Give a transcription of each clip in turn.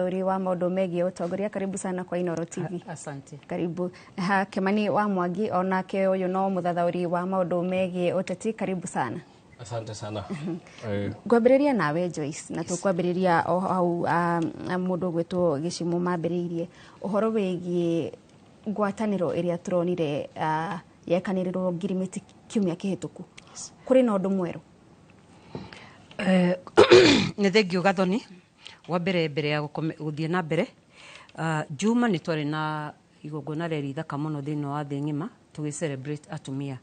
Uri wa maundu megie utongoria, karibu sana kwa Inooro TV. Asante. Karibu. Kimani wa Mwangi onake uyu no muthathauri wa maundu megie uteti, karibu sana. Asante sana. Gwambiriria nawe Joyce, na tukwambiriria o hau mundu gwitwo Gicimu mambiriirie uhoro wigie ngwataniro iria turonire yekanirirwo Ngirimiti kiumia kihituku. Kuri na undu mweru? Nĩ thengio Gathoni wa mbere ya guthie na mbere. Juma ni twari na igongona reri thaka muno thĩinĩ wa thĩ ng'ima tugi celebrate atumia,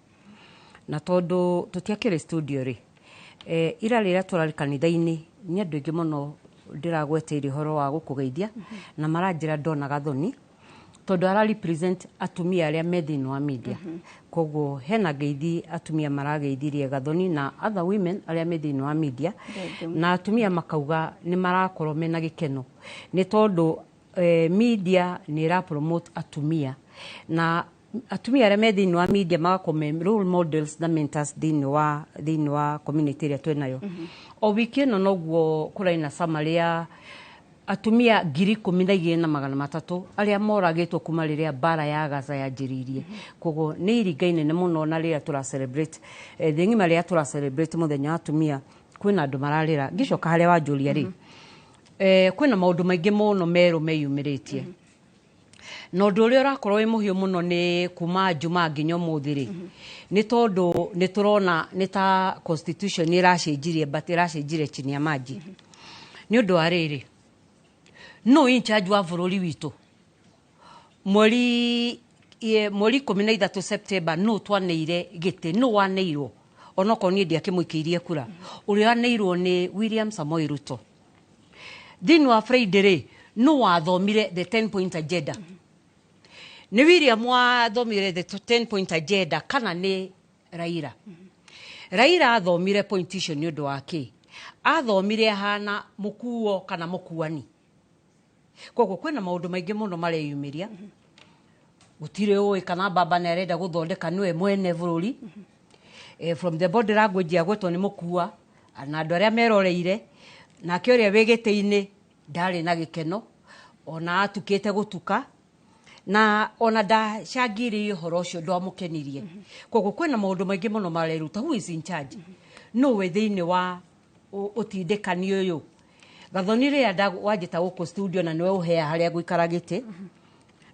na tondu tutiakire studio ri ira rira turari kanitha-inĩ ni andu aingi muno ndiragweteire horo wa gukugeithia na maranjira ndona Gathoni tondu ara represent atumia aria me thĩinĩ wa media. Koguo hena ngeithi atumia marageithirie Gathoni na other women aria me thĩinĩ wa media, na atumia makauga ni marakorwo mena gikeno ni tondu media ni ra promote atumia, na atumia aria me thĩinĩ wa media magakorwo role models na mentors thĩinĩ wa community iria twenayo. O wiki ĩno noguo kũraina summary ya atumia 12,300 aria moragitwo kuma riria bara ya Gaza yanjiririe. Koguo ni iringa inene muno na riria tura celebrate thĩ ng'ima riria tura celebrate muthenya wa atumia. Kwina andu mararira ngicoka haria wanjuria ri kwina maundu maingi muno meru meyumiritie, na undu uria urakorwo wi muhio muno ni kuma Juma nginya umuthi ri ni tondu ni turona ni ta constitution iracenjirie but iracenjirie chini ya maji. Ni undu wa riri no in charge wa bururi witu mweri 13 September no twaneire gite no waneirwo onoko ni ndia kimuikiirie kura uria waneirwo ni William Samoei Ruto. Thĩinĩ wa Friday ri no wathomire the 10 point agenda. Ni William wathomire the 10 point agenda kana ni Raila? Raila athomire point icio ni undu wake athomire hana mukuo kana mukuani. Koguo kwina maundu maingi muno mareyumiria. Gutire oi kana baba ne arenda guthondeka niwe mwene bururi. From the body language agwetwo ni mukua na andu aria meroreire na kioria wegete-ini ndari na gikeno ona atukite gutuka na ona ndacangiririe horo ucio ndwamukenirie. Koguo kwina maundu maingi muno mareruta. Who is in charge? No we thĩinĩ wa utindikani uyu Gathoni ria wajita guku studio na niwe uhea haria guikara giti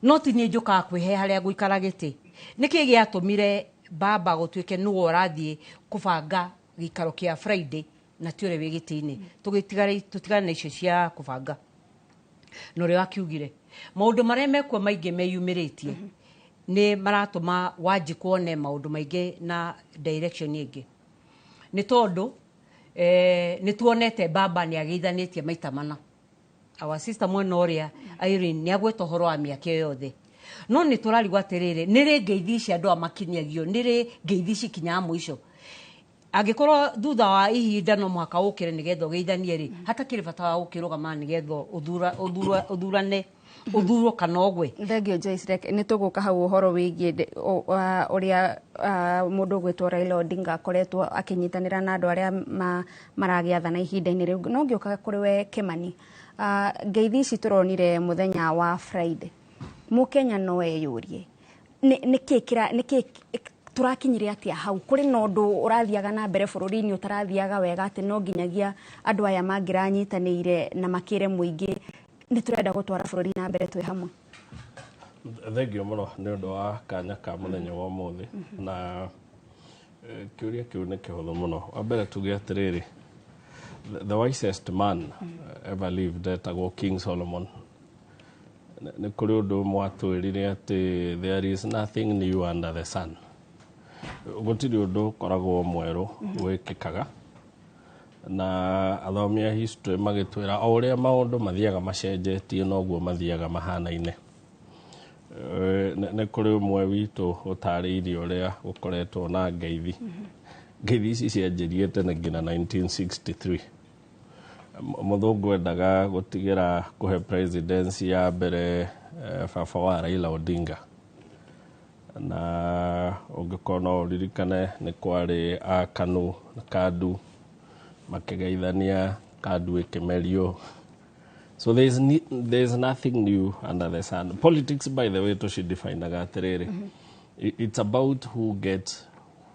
no ti ni njuka kwihe haria guikara giti. Niki giatumire baba gutwike nuwo rathie kubanga gikaro kia Friday na tiore wi giti-ini tutigane na icio cia kubanga. No ri wakiugire maundu maria mekwo maingi meyumiritie ni maratuma waji kuone maundu maingi na direction ingi. Ni tondu ni tuonete baba ni ageithanitie maita mana. Our sister mwena uria Irene ni agwetwo horo wa miaka yothe, no ni turarigwa atiriri ni ri ngeithi cia andu amakinyagio ni ri ngeithi cikinya muico. Angikorwo thutha wa ihinda no mwaka ukire nigetho geithanie ri hatakiri bata wa ukirugama nigetho uthurane uthuro kana ogwe. Thengio Joyce, ni tuguka hau uhoro wigie uria mundu gwitwo Raila Odinga akoretwo akinyitanira na andu aria maragiathana ihinda-ini riu. No ngioka kuri we Kimani, ngeithi ici turonire muthenya wa Friday, Mukenya no eyurie niki turakinyire atia hau? Kuri na undu urathiaga na mbere bururi-ini utarathiaga wega ati no nginyagia andu aya mangiranyitanire na makire muingi ni turenda gutwara bururi na mbere twi hamwe? Thengio muno ni undu wa kanya ka muthenya wa umuthi na kiuria kiu ni kihuthu muno. Wa mbere tuge atiriri, the wisest man ever lived etagwo King Solomon. Ni kuri undu mwatwirire ati there is nothing new under the sun. Gutiri undu koragwo mweru wikikaga, na athomi a history magitwira o uria maundu mathiaga macenjetie noguo mathiaga mahana-ine. Ni kuri umwe witu utariirie uria gukoretwo na ngeithi. Ngeithi ici cianjirie tene nginya 1963. Muthungu endaga gutigira kuhe presidency ya mbere baba wa Raila Odinga, na ungikona uririkane ni kwari a KANU na KADU makigeithania, KADU ikimerio So there's nothing new under the sun. Politics, by the way, to should define agatiriri. It's about who gets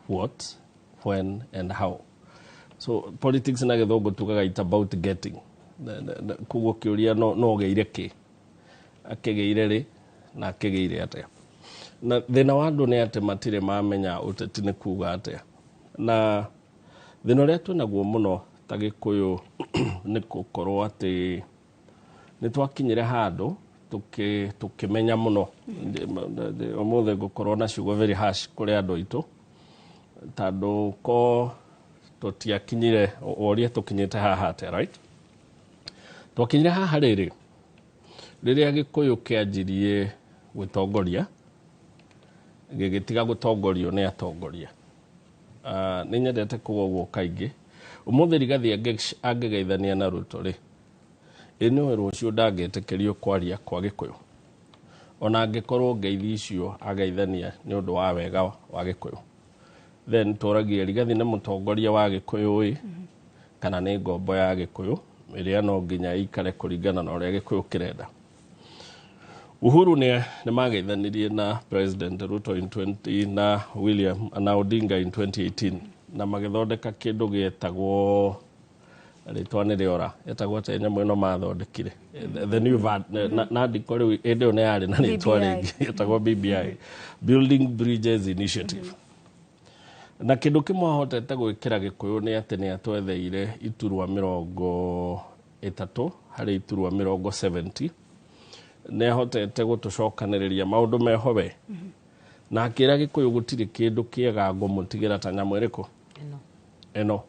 what, when, and how. So politics na githogo tugaga it's about getting. Kugo kiuria no geire ki. Akegeire ri na akegeire atia. Na thina wa andu ni ati matire mamenya uteti ni kuga atia. Na thina uria twinaguo muno ta Gikuyu ni gukorwo ati ni twakinyire handu tukimenya muno omuthe gukorwo na ciugo very harsh kuri andu aitu tandu ko tutiakinyire oria tukinyite haha ate, right? Twakinyire haha riria Gikuyu kianjirie gutongoria gigitiga gutongorio ni atongoria. Ni nyendete kuguo kaingi umuthe Rigathi angegeithania na Ruto ri ino rucio ndangetikirio kwaria kwa Gikuyu ona angikorwo ngeithi icio ageithania ni undu wa wega wa Gikuyu, then toragia Rigathi ni mutongoria wa Gikuyu kana ni ngombo ya Gikuyu iria no nginya ikare kuringana na uria Gikuyu kirenda. Uhuru ni mageithanirie na President Ruto in 20 na William na Odinga in 2018 na magithondeka kindu gietagwo ritwane riora etagwo tenya mweno mathondekire the new na ndikori ende one yari na ritwane etagwo BBI, Building Bridges Initiative. Na kindu kimwe hotete gwikira Gikuyu ni ati ni atwetheire iturwa 30 hari iturwa 70 ne hotete gutucokaniriria maundu mehowe na akira Gikuyu gutiri kindu kiega ngumutigira ta nyamu iriku eno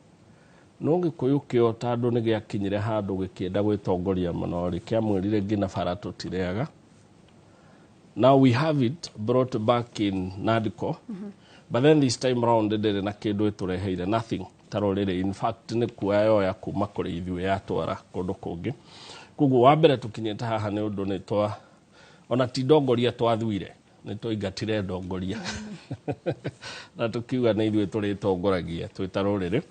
no Gikuyu kio tandu ni giakinyire handu gikienda gwitongoria muno ri kiamwirire ngina bara tutireaga. Now we have it brought back in Nadco, but then this time round ndere na kindu itureheire nothing tarorire. In fact ni kuayo ya kuma kuri ithuĩ yatwara kundu kungi. Kugu wambere tukinyite haha ni undu ni twa ona ti ndongoria twathuire ni twaingatire ndongoria na tukiuga ni ithuĩ turitongoragia twitarorire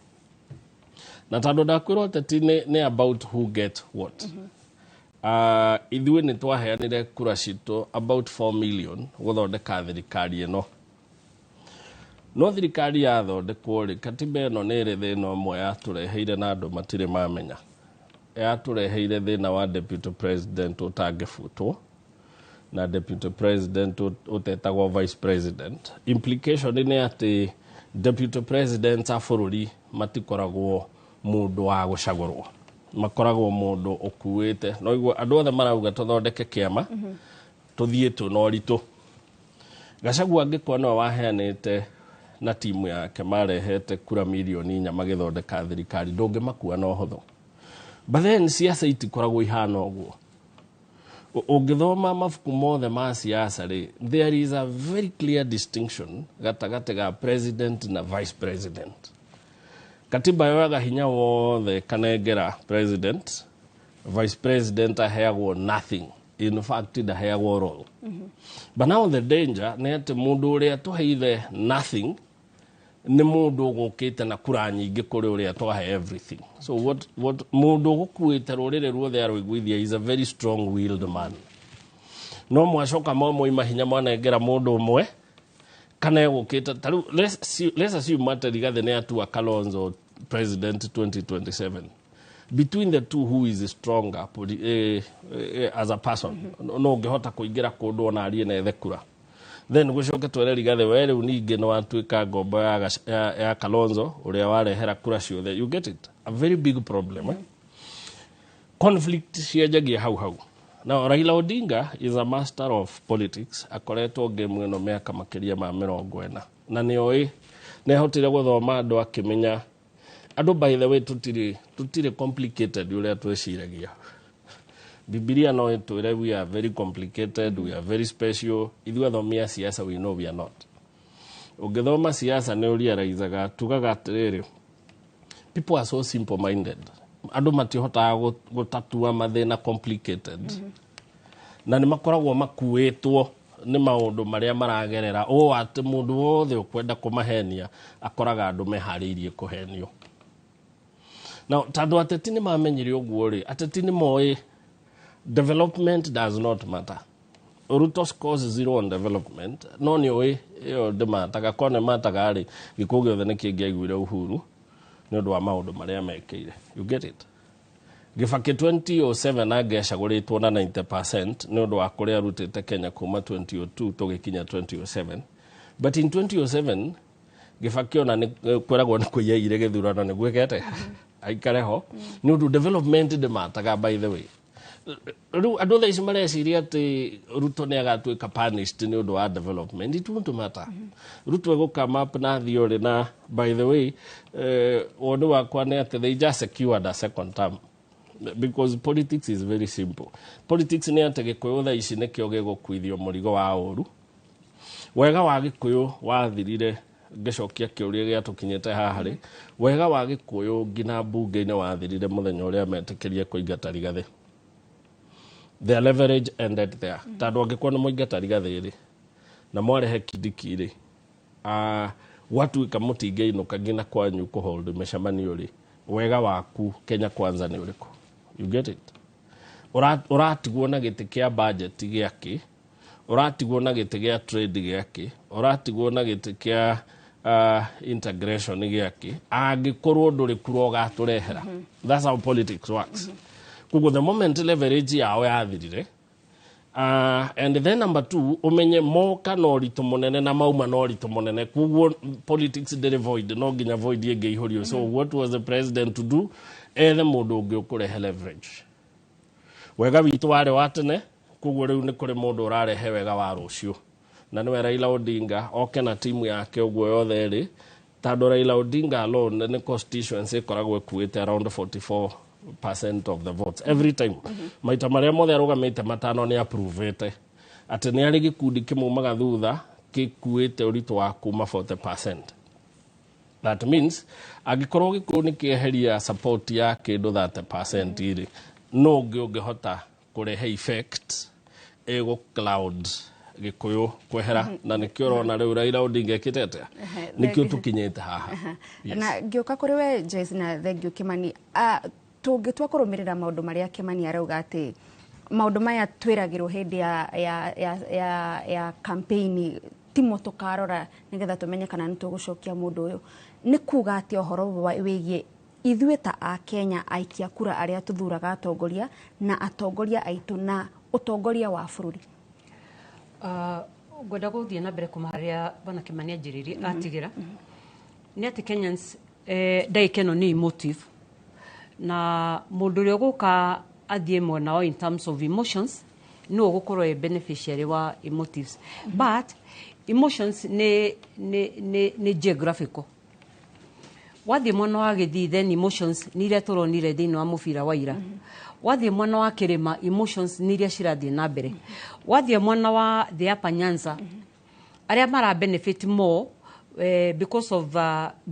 na tandu ndakwirwo ateti ni about who get what. Ithuĩ ni twaheanire kura citu about 4 million guthondeka thirikari ino. No thirikari yathondekwo ri katiba ino ni ri thina umwe yatureheire na andu matire mamenya. Yatureheire thina wa deputy president utangifutwo na deputy president utetagwo vice president. Implication ni ati deputy president a bururi matikoragwo mundu wa gucagurwo, makoragwo mundu ukuite. No igwo andu othe marauga tuthondeke kiama tuthie tu no ritu. Gachagua angikwo no waheanite na timu yake marehete kura milioni 4 magithondeka thirikari ndungimakua no huthu. But then siasa itikoragwo ihana uguo. Ungithoma mafuku mothe ma siasa ri there is a very clear distinction gatagati ga president na vice president. Katiba yoga hinya wothe kanengera president, vice president aheagwo nothing, in fact ndaheagwo role. But now the danger ni ati mundu uria tuheithe nothing ni mundu gukite na kura nyingi kuri uria twahe everything. So what mundu gukuite rurire ruothe arwiguithia is a very strong willed man. No mwacoka momo imahinya mwanengera mundu umwe kana egukite taru. Let's assume mate Rigathi ni atua Kalonzo president 2027. Between the two, who is stronger as a person? No ngehota kuingira kundu ona arie na ethekura. Then gucoke twere Rigathi we riu ningi no atuika ngombo ya Kalonzo uria warehera kura ciothe. You get it? A very big problem. Conflict ciajagia hau. Now Raila Odinga is a master of politics. Akoretwo game ino miaka makiria ma 40 na nioi nehotire guthoma andu akimenya andu. By the way, tutire complicated uria tweciragia. Biblia no itwire we are very complicated, we are very special. Ithuĩ athomia siasa we know we are not. Ungithoma siasa ni urealizaga tugaga atiriri people are so simple minded. Andu matihotaga gutatua mathina complicated. Na ni makoragwo makuitwo ni maundu maria maragerera ati mundu wothe ukwenda kumahenia akoraga andu mehariirie kuhenio. Now tandu ateti ni mamenyire uguo ri ateti ni moi development does not matter. Ruto scores 0 on development. No ni oe yo de mataga kone mataga ri gikuge the niki ngiaiguire Uhuru ni undu wa maundu maria mekeire. You get it? Gibaki 2007 agecagũrĩtwo na 90% ni undu wa kuria rutite Kenya kuma 2002 tugikinya 2007. But in 2007 Gibaki ona ni kweragwo ni kuiyaire githurano ni gwikete aikare ho ni undu development de mataga by the way. Andu tha ici mareciria ati Ruto ni agatuika punished ni undu wa development. It won't matter. Ruto egukama up na thiori na by the way wondu wakwa ni ati they just secured a second term. Because politics is very simple. Politics ni ati Gikuyu tha ici nikio gigukuithio murigo wa uru. Wega wa Gikuyu wathirire ngicokia kiuria giatukinyite haha ri. Wega wa Gikuyu ngina bunge-ini wathirire muthenya uria metikirie kuingata Rigathi. Their leverage ended there. Tando angikuwa na muingata Rigathi ri na mwarehe Kindiki ri watu ikamutingeinuka ngina kwanyu kuhold micemani uri wega waku Kenya Kwanza ni uriku. You get it? Uratigwo na giti kia budget giaki, uratigwo na giti gia trade giaki, uratigwo na giti kia integration giaki, angikorwo nduri kuro gaturehera. That's how politics works. Kugo the moment leverage yao yathirire and then number 2 umenye moka no ritu munene na mauma no ritu munene kugo politics did void no ginya void yege ihorio. So what was the president to do? Ethe mundu ungi ukurehe leverage. Wega witu ware watene kugo riu ni kuri mundu urarehe wega wa rucio na niwe Raila Odinga oke na timu yake uguo yothe ri tando Raila Odinga alone ni constituency koragwo kuite around 44% of the votes every time. Maita maria mothe arugamite matano ni approvete ati ni ari gikundi kimumaga thutha gikuite uritu wa kuma 40%. That means agikorwo Gikuyu ni kieheria support ya kindu 30% iri no ngihota kurehe effect ego cloud Gikuyu kwehera na nikio rona riu Raila Odinga ekitete nikio tukinyete haha. Na ngioka kuri we Joyce na Thengio Kimani tungitwa kurumirira maundu maria Kimani arauga ati maundu maya twiragirwo hindi ya campaign timo tukarora nigetha tumenye kana nitugucokia mundu uyu ni kuga ati ohoro wigie ithuĩ ta a Kenya aikia kura aria tuthuraga atongoria na atongoria aitu na utongoria wa bururi. Gwenda guthie na mbere kumaharia bana Kimani anjiriri atigira ni ati Kenyans ndaikeno ni emotive na mundu ri guka athie mwena o in terms of emotions no gukorwo beneficiary wa emotives but emotions ni geographical. Wathie mwena wa Githii then emotions ni iria turonire thiini wa mubira wa ira. Wathie mwena wa Kirima emotions ni iria cirathie na mbere. Wathie mwena wa the Upper Nyanza aria mara benefit more because of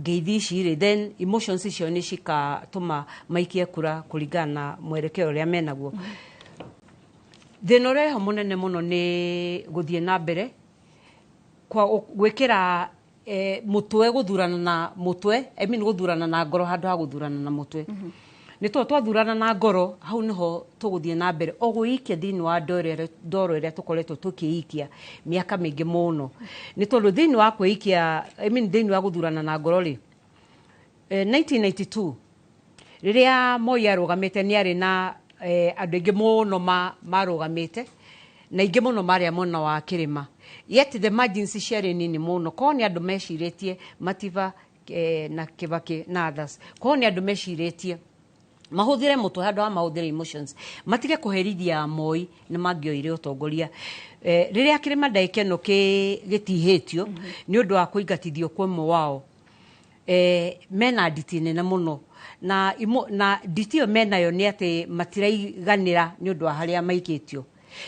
Githii cire then emotions icio ni cikatuma maikie kura kuringana na mwerekeo uria menaguo. Thina uria munene muno ni guthie na mbere kwa gwikira mutwe guthurana na mutwe guthurana na ngoro handu ha guthurana na mutwe. Ni twathurana na ngoro hau niho tuguthie na mbere oguikia thiini wa ndoro iria tukoretwo tukiikia miaka mingi muno. Ni tondu thiini wa kuikia thiini wa guthurana na ngoro ri 1992 riria Moi arugamite ni ari na andu ingi muno marugamite na ingi muno maria mwena wa Kirima. Yet the margins ciari nini muno ko ni andu meciritie Mativa na Kibaki na others ko ni andu meciritie mahuthire mutwe handu ha mahuthire emotions matige kuherithia Moi ni mangioire utongoria riria Kirima ndaikeno gitihitio ni undu wa kuingatithio kwa mwe wao mena nditine na muno na nditio menayo ni ati matiraiganira ni undu wa haria maikitio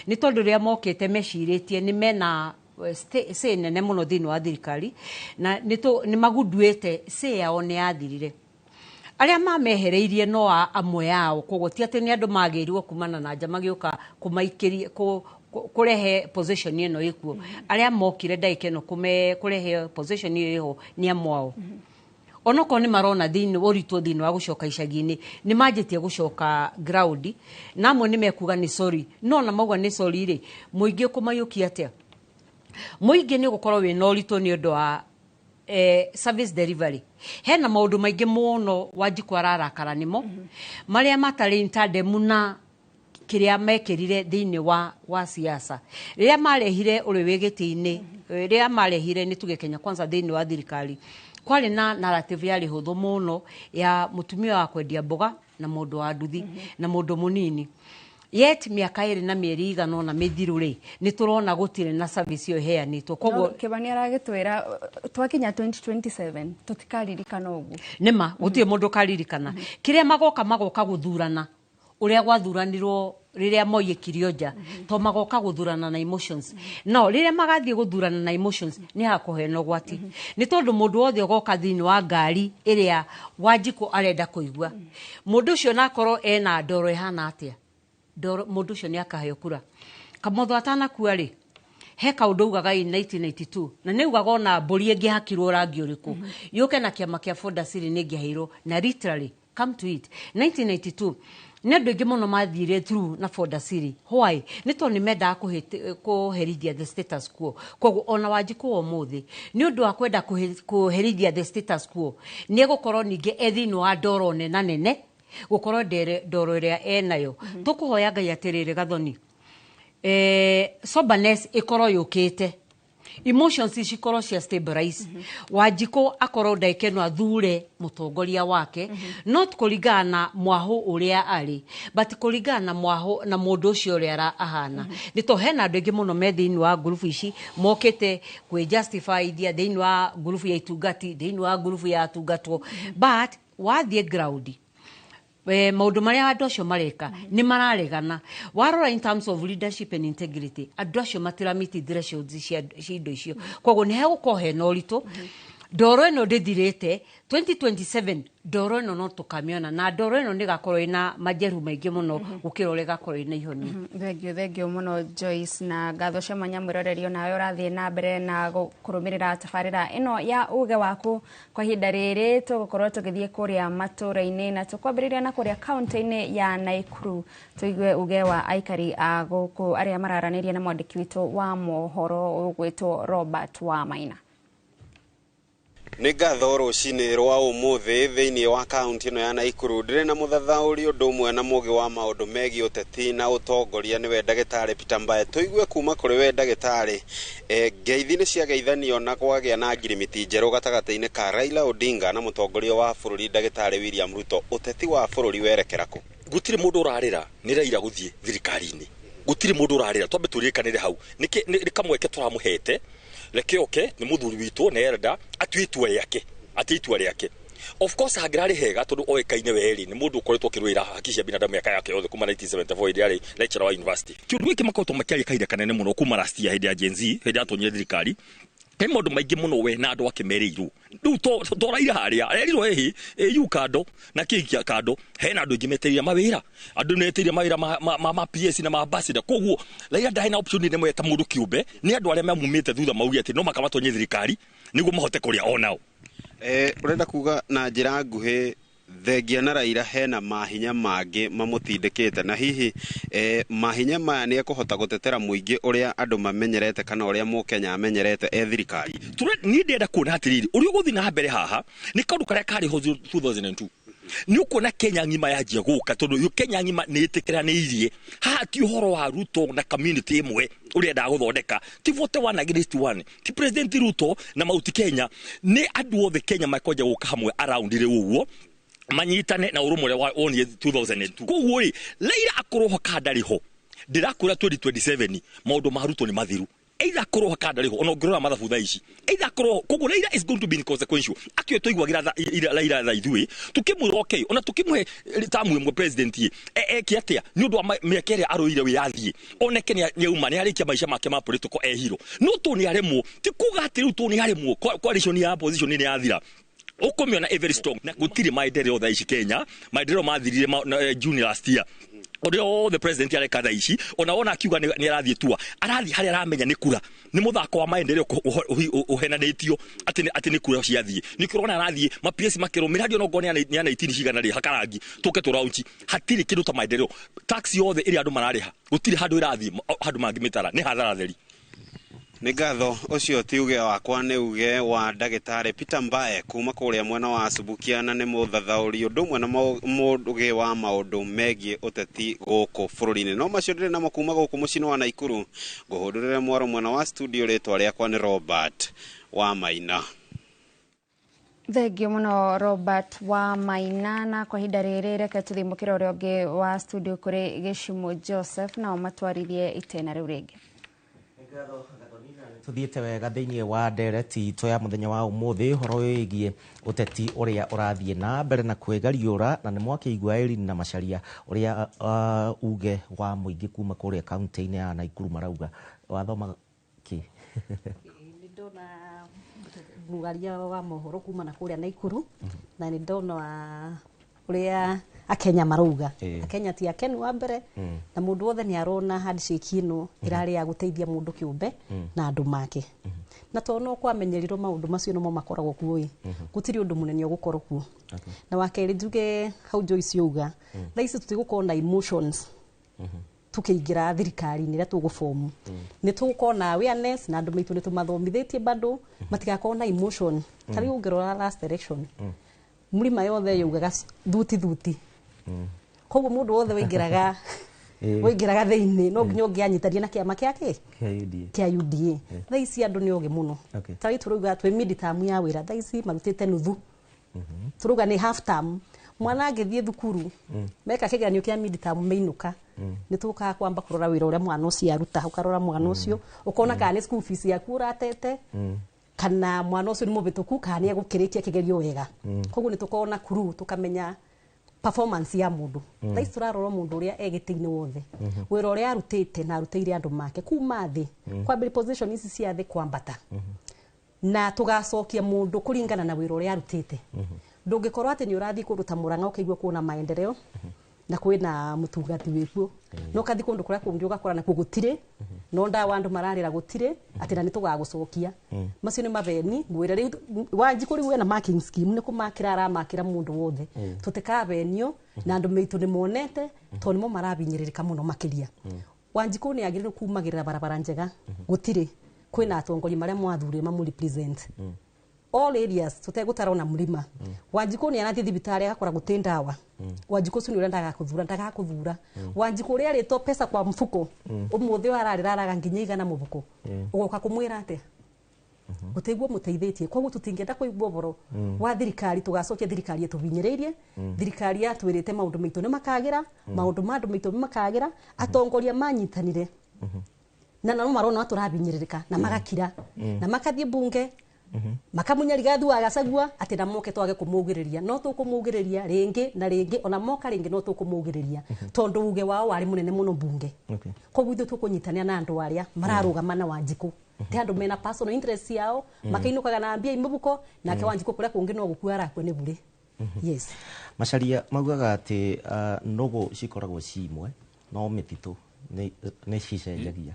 ni tondu ria mokete meciritie ni mena say nene muno thiini wa thirikari na ni magunduite say yao ni yathirire aria mamehereirie no amwe yao koguo ti ati ni andu magirirwo kumana na nja magioka kumaikiria kurehe position ino ikuo aria mokire ndaikeno kurehe position iyo iho ni amwao onoko ni marona thini woritwo thini wa gucoka icagi-ini ni manjitie gucoka ground namwe ni mekuga ni sorry no na mauga ni sorry ri muingi kumayukia atia muingi ni gukorwo wi no rito ni undu wa service delivery hena maundu maingi muno Wanjiku ararakara nimo maria matari ntandemu na kiria mekirire thini wa siasa riria marehire uri wigiti-ini riria marehire ni tuge Kenya Kwanza thini wa thirikari kwari na narrative yari huthu muno ya mutumia wa kwendia mboga na mundu wa nduthi na mundu munini yet miaka iri na mieri igana na mithiru ri ni turona gutire na service yo heanitwo koguo Kibani aragitwira twakinya 2027 tutikaririkana ugu nima gutire mundu karirikana kiria magoka guthurana uria gwathuranirwo riria Moi Kirionja to magoka guthurana na emotions no riria magathie guthurana na emotions ni hakuheno gwati ni tondu mundu wothe ogoka thini wa ngari iria Wanjiku arenda kuigua mundu ucio nakorwo ena ndoro ihana atia ndoro mundu ucio ni akaheo kura Kamotho atanakua ri he kaundu ugaga 1992 na ni ugaga ona mburi ingi hakirwo rangi uriku yuke na kiama kia Fonda Siri ni ngiahirwo na literally come to it 1992 ni andu ingi muno mathire through na Fonda Siri why ni to ni menda kuherithia the status quo koguo ona Wanjiku omuthi ni undu wa kwenda kuherithia the status quo ni egukorwo ningi ethini wa ndoro nene gukorwo ndoro iria enayo tukuhoya Ngai atirire Gathoni soberness ikorwo yukite emotions cikorwo cia stabilize Wanjiku akorwo ndaikeno athure mutongoria wake not kuringana mwahu uria ari but kuringana mwahu na mundu ucio uria ahana ni to hena andu ingi muno methini wa group ici mokite kwi justify dia thini wa group ya itungati thini wa group ya atungatwo but wathie ground maundu maria andu acio mareka ni mararegana warora in terms of leadership and integrity andu acio matiramiti thresholds cia indo icio koguo ni hegukorwo hena ũritũ ndoro ino ndithirite 2027 ndoro ino no tukamiona na ndoro ino ni gakorwo ina majeru maingi muno gukira uri gakorwo ina ihoni thengio muno Joyce na ngatho cia mwanya mwirorerio nawe urathie na mbere na kurumirira tabarira ino ya uge waku kwa hinda riri tugukorwo tugithie kuria matura-ini na tukwambiriria na kuria kaunti-ini ya Naikuru tuigue uge wa aikari a guku aria mararaniria na mwandiki witu wa mohoro ugwitwo Robert wa Maina Ni ngatho rucini rwa umuthi thiini wa kaunti ino ya Naikuru ndire na muthathauri undu umwe na mugi wa maundu megi uteti na utongoria ni we Ndagitari Peter Mbae tuigue kuma kuri we Ndagitari ngeithi ni cia geithanio na kwagia na ngirimiti njeru gatagata-ini ka Raila Odinga na mutongoria wa bururi Ndagitari William Ruto uteti wa bururi werekera ku gutire mundu urarira ni Raila guthie thirikari-ini gutire mundu urarira twambe turikanire hau ni kamweke turamuhete reke oke ni muthuri witu nerda atwitwe yake atitwa yake of course hagrari hega tondu oekaine weri ni mundu ukoretwo kirwira haki cia binadamu yaka yake yothe kuma 1974 iri ari lecturer wa university kiundu giki makoto makiaria kaida kanene muno kuma last year hindi ya Gen Z hindi atonyire thirikari he maundu maingi muno we na andu akemereiru riu to raira haria arerirwo ehi yukando na kikia kando he na andu ingi meteria mawira andu neteria mawira ma PS na ma ambassador koguo Raila ndahe na option ni mweta mundu kiumbe ni andu aria mamumite thutha maugi ati no makamatonye thirikari niguo mahote kuria onao urenda kuga na njira nguhi thengia na Raila hena mahinya mangi mamutindikite na hihi mahinya maya ni ekuhota gutetera muingi uria andu mamenyerete kana uria Mukenya amenyerete thirikari ni ndenda kuona atiriri uri uguthi na mbere haha ni kaundu karia kari ho 2002 ni ukuona Kenya ngima yanjia guka tondu Kenya ngima ni itikiraniirie haha ti uhoro wa Ruto na community imwe uria nda guthondeka ti vote one against one ti president Ruto na mauti Kenya ni andu othe Kenya makoja guka hamwe around ire uguo manyitane na urumure wa 2002 koguo ri Raila akoroho kadari ho ndirakura 2027 maundu ma Ruto ni mathiru either akoroho kadari ho ono ngirora mathabu tha ici either akoroho koguo Raila is going to be inconsequential akio toigwagira Raila tha ithui tukimwira okay ona tukimwe tamu imwe president ye kiatia ni undu wa miaka ria aroire we yathie oneke ni uma ni arikia maisha make ma political hero no to ni aremwo ti kuga ati ru to ni aremwo coalition ya opposition ni yathira ukomiona very strong na gutiri maendeleo tha ici Kenya maendeleo mathirire June last year Orio the president areka tha ici ona akiuga ni arathie tua arathie hari aramenya ni kura ni muthako wa maendeleo uhenanitio ati ni kura ciathie ni kirona arathie mapiesi makirumira hadi ono ngone ni ana 18 cigana ri hakarangi tuke turaunci hatiri kindu ta maendeleo tax yothe iri andu marariha gutiri handu irathie handu mangimitara ni hathara theri. Nĩ ngatho ũcio ti uge wakwa nĩ uge wa ndagĩtarĩ Peter Mbae kuma kũrĩa mwena wa Subukia na nĩ mũthathaũri ũndũ ũmwe na mũndũgĩ wa maũndũ megiĩ ũteti gũkũ bũrũri-inĩ. No macio ndĩrĩ namo kuma gũkũ mũciĩ wa Naikuru, ngũhũndũrĩre mwaro mwena wa studio, rĩtwa rĩakwa nĩ Robert wa Maina. Thengio mũno Robert wa Maina, na kwa ihinda rĩrĩ reke tũthimũkĩre ũrĩa ũngĩ wa studio kũrĩ Gĩcimũ Joseph nao matwarithie itena rĩu rĩngĩ. Tuthiete wega thiini wa ndereti to ya muthenya wa umuthi horo wigie uteti uria urathie na mbere na kwegariura na ni mwakiigua Erin na Macharia uria uge wa muingi kuma kuria kaunti-ini ya Naikuru marauga wathoma ki ni ndona mugaria wa mohoro kuma na kuria Naikuru na ni ndona uria Akenya marauga Akenya ti akenu wa mbere na mundu wothe ni arona handshake ino irari ya guteithia mundu kiumbe na andu make na tono kwa menyerirwo maundu macio no makoragwo kuoi gutiri undu munene ugukorwo kuo na wakeri njuge hau Joyce yuga na ici tutigukona na emotions tukiingira thirikari-ini ria tugufomu ni tugukona awareness na andu maitu ni tumathomithitie bado matigakona emotion tari ungerora last election mlima yothe yugaga thuti koguo mundu wothe waingiraga thiini no nginya ungianyitaria na kiama kiake kia UDA tha ici andu ni oge muno tari turuga twi mid term ya wira tha ici marutite nuthu turuga ni half term mwana angithie thukuru meka kigeranio kia mid term meinuka ni tuka kwamba kurora wira uria mwana ucio aruta ukarora mwana ucio ukona kana ni school fees yaku uratete kana mwana ucio ni mubituku kana ni egukirikia kigerio wega koguo ni tukona kuru tukamenya performance ya mundu tha ici turarora mundu uria egitini wothe wira uria arutite na arutire andu make kuma thi kwambiri position ici cia thi kwambata na tugacokia mundu kuringana na wira uria arutite ndungikorwo ati ni urathi kuruta Murang'a ukaigua kuona maendeleo na kwina mutungati wikuo no kathi kundu kuria kungi ugakora na kugutire no ndawa andu mararira gutire ati na nitugagucokia macio ni maveni mwira riu Wanjiku riu wena marking scheme ni kumakira aramakira mundu wothe tutikavenio na andu meitu ni monete to nimo marabinyiririka muno makiria Wanjiku ni agirira kumagirira barabara njega gutire kwina atongoria maria mwathurire mamu represent all areas tutegutara na mlima Wanjiku ni anathi thibitari agakora gutindawa Wanjiku suni uri ndagakuthura Wanjiku uri arito pesa kwa mfuko umuthi arariraga nginya igana mubuko ugoka kumwira ate guteigwo muteithitie koguo tutingenda kuigwa boro wa thirikari tugacokia thirikari etuvinyireirie thirikari atwirite maundu maitu ni makagira maundu mandu maitu ni makagira atongoria manyitanire na no marona turavinyiririka na magakira na makathie bunge makamunya rigathu agacagua ati na moke twage kumugiriria no tukumugiriria ringi na ringi ona moka ringi no tukumugiriria tondu uge wao wari munene muno bunge koguo ithu tukunyitania na andu aria mararugama na Wanjiku te andu mena personal interest yao makainukaga na mbia imubuko nake Wanjiku kuria kungi no gukuara kwe ni bure yes Macharia maugaga ati nogo cikoragwo cimwe no mititu ni cicenjagia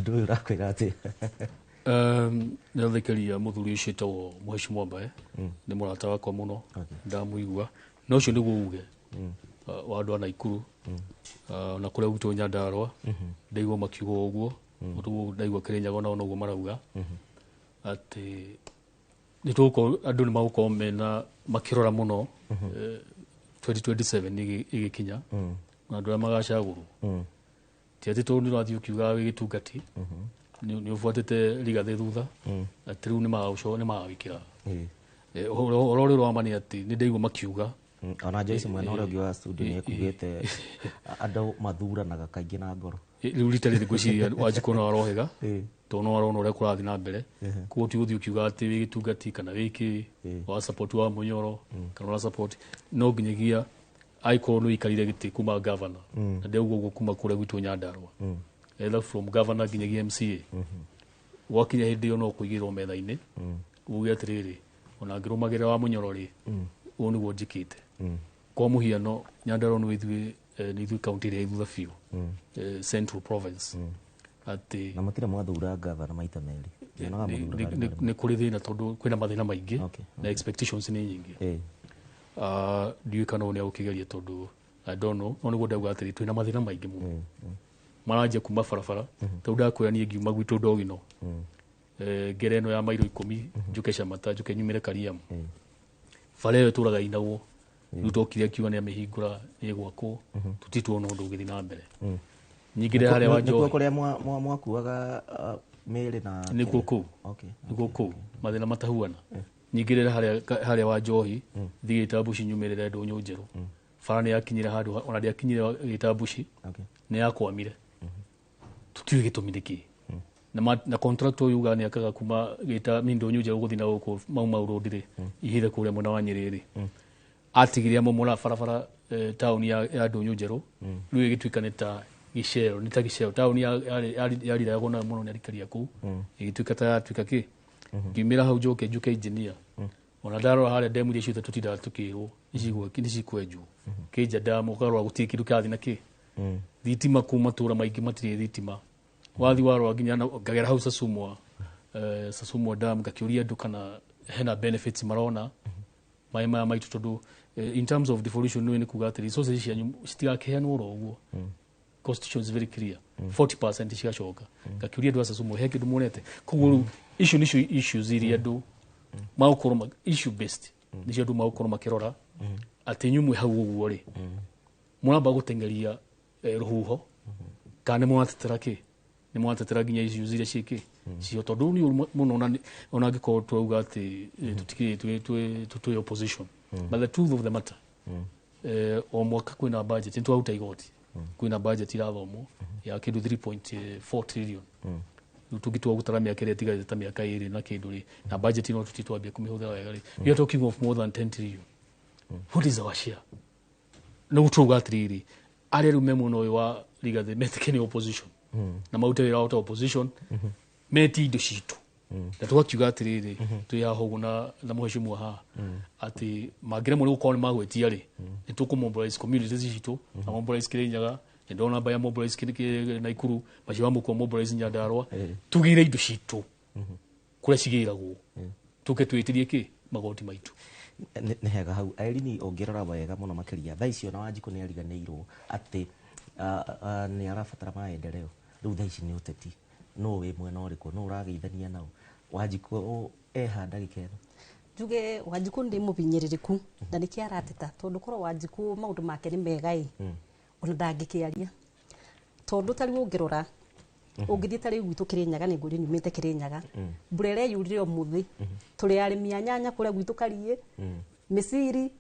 ndu urakwira ati nĩathikĩria mũthuri ũcio etagwo Mheshimiwa Mbae nĩ mũrata wakwa mũno ndamuigua no ũcio nĩguo uge wa andũ a Naikuru na kũrĩa gwitũ Nyandarua ndaigua makiuga ũguo ũguo ndaigua Kĩrĩnyaga nao noguo marauga atĩ andũ nĩ magũkorwo mena makĩrora mũno 2027 ĩgĩkinya na andũ arĩa magacagũrwo ti atĩ tondũ nĩũrathiĩ ũkiugaga wĩ gĩtungati ni ufuatite Rigathi thutha ati riu ni magawikira oro ri rwamani ati ni ndaigua makiuga ona Joyce mwena uri ungi wa studio ni ekugite andu mathuranaga kaingi na ngoro riu rita riri gwiciria Wanjiku no arohega to no arona uria kurathi na mbere kuo ti guthi ukiuga ati wi gitungati kana wiki wa support wa Munyoro kana wa support no nginyagia aiko no ikarire giti kuma governor na ndeugo kuma kuria gwitu Nyandarua either from governor nginyagia MCA wakinya hindi yo no kuigirwo metha-ini uge atiriri ona ngirumagirira wa Munyoro ri uyu niguo njikite kwa muhiano Nyandarua ni withwe nä ithuä kauntä ä rä a ithutha biå Central Province atä na matira mwathura gavana maita meri nä kå rä thä na tondå kwä na mathä na maingä na expectations nä nyingä ndiå kana å nä agå kä geria tondå no nä guo ndauga atä twä na mathä na maingä må no maranjia kuma barabara tondå ndakwä ra niä ngiuma gwitå ndogino ngere ä no ya mairo 10 njå Camata njå nyumä re Kariamu bara ä yo ä tå raga inagwo rä u tokire akiuga nä amä hingå ra nä gwakwo tå tituona å ndå å gä thiä na mbere nyingä re harä a wanjohi kå rä a mwakuaga mä rä na nä kuo kå mathä na matahuana nyingä re harä a Wanjohi thiä gä tambuci nyumä rä re ndå nyå njerå bara nä yakinyä re handå ona ndä akinyire gä tambuci nä yakwamire tå tiå gä tå mi nä kä na contractor yuga nä akaga kuma gä ndå nyå njerå gå thiä na gå kå mau rå ndirä ihä re kå rä a mwena wa Nyeri rä atigire amomora barabara tauni ya ndå nyå njerå rä u ä gä tuä ka nä ta gicero nä ta gicero tauni yariragwo nayo må no nä arikaria kå ä gä tuä ka ta yatuä ka kä ngiumä ra hau njuke engineer ona ndarora harä a ndemu iria ciothe tå tindaga tå kä rwo nä cikwenjwo kä nja ndamu å karora gå tirä kä ndå kä rathiä na kä thitima kå matå ra maingä matirä thitima wathi warora nginya ngagera hau Sasumwa dam ngakä å ria andå kana hena benefits marona maä maya maitå tondå in terms of devolution nä kuga atä resources cianyu citigakeanwo ro å guo constitution is very clear 40% cigacoka ngakä å ria andå a Sasumwa he kä ndå monete koguo rä u icio nä issues iria andå magåkorwo issue based nä cio andå magåkorwo makä rora atä nyumwe hau å guo rä må ramba gå tengeria rå huho kana nä mwatetera kä nä mwatetera nginya issues iria ciä cio tondå nä må no ona angä korwo twauga atä tå twä opposition but the truth of the matter o mwaka kwä na budget nä twaruta igoti kwä na budget irathomwo ya kä ndå 3.4 trillion rä u tå ngä twa gå tara mä aka ä rä a ĩtigarĩte ta mä aka ä rä na kä ndå rä na budget no tå titwambia kå mä hå thä ra wega rä we are talking of more than 10 trillion what is our share no gå tårauga atä rä rä arä a rä u me mwena å yå wa Rigathi metä kä nä opposition na marute wä ra wota opposition meti indo citå na tå gakiuga atä rä rä twä haha å guo na må hecimwa haha atä mangä remwo nä gå korwo nä magwetia rä nä tå kå mobilize communities citå na mobilize kä rä nyaga nä ndona mbaya mobilize Naikuru macio wa må kwa mobilize Nyandarua tugä ire indo citå kå rä a cigä ragwo tå ke twä tä rie kä magoti maitå nä hega hau Irene å ngä rora wega må no makä ria thaa icio na Wanjikå nä ariganä irwo atä nä arabatara maendeleo rä u thaa ici nä å teti no wä mwena å rä kå no å rageithania nao Wanjikå eha ndagä ka ä no njuge Wanjikå ndä må binyä rä rä ku na nä kä arateta tondå korwo Wanjikå maå ndå make nä mega ona ndangä kä aria tondå tarä u å ngä rora å ngä thiä tarä u gwitå kä rä nyaga nä ngå rä nyumä te kä rä nyaga mbura ä rä a yurire å må thä tå rä arä mi a nyanya kå rä a gwitå kariä mä ciri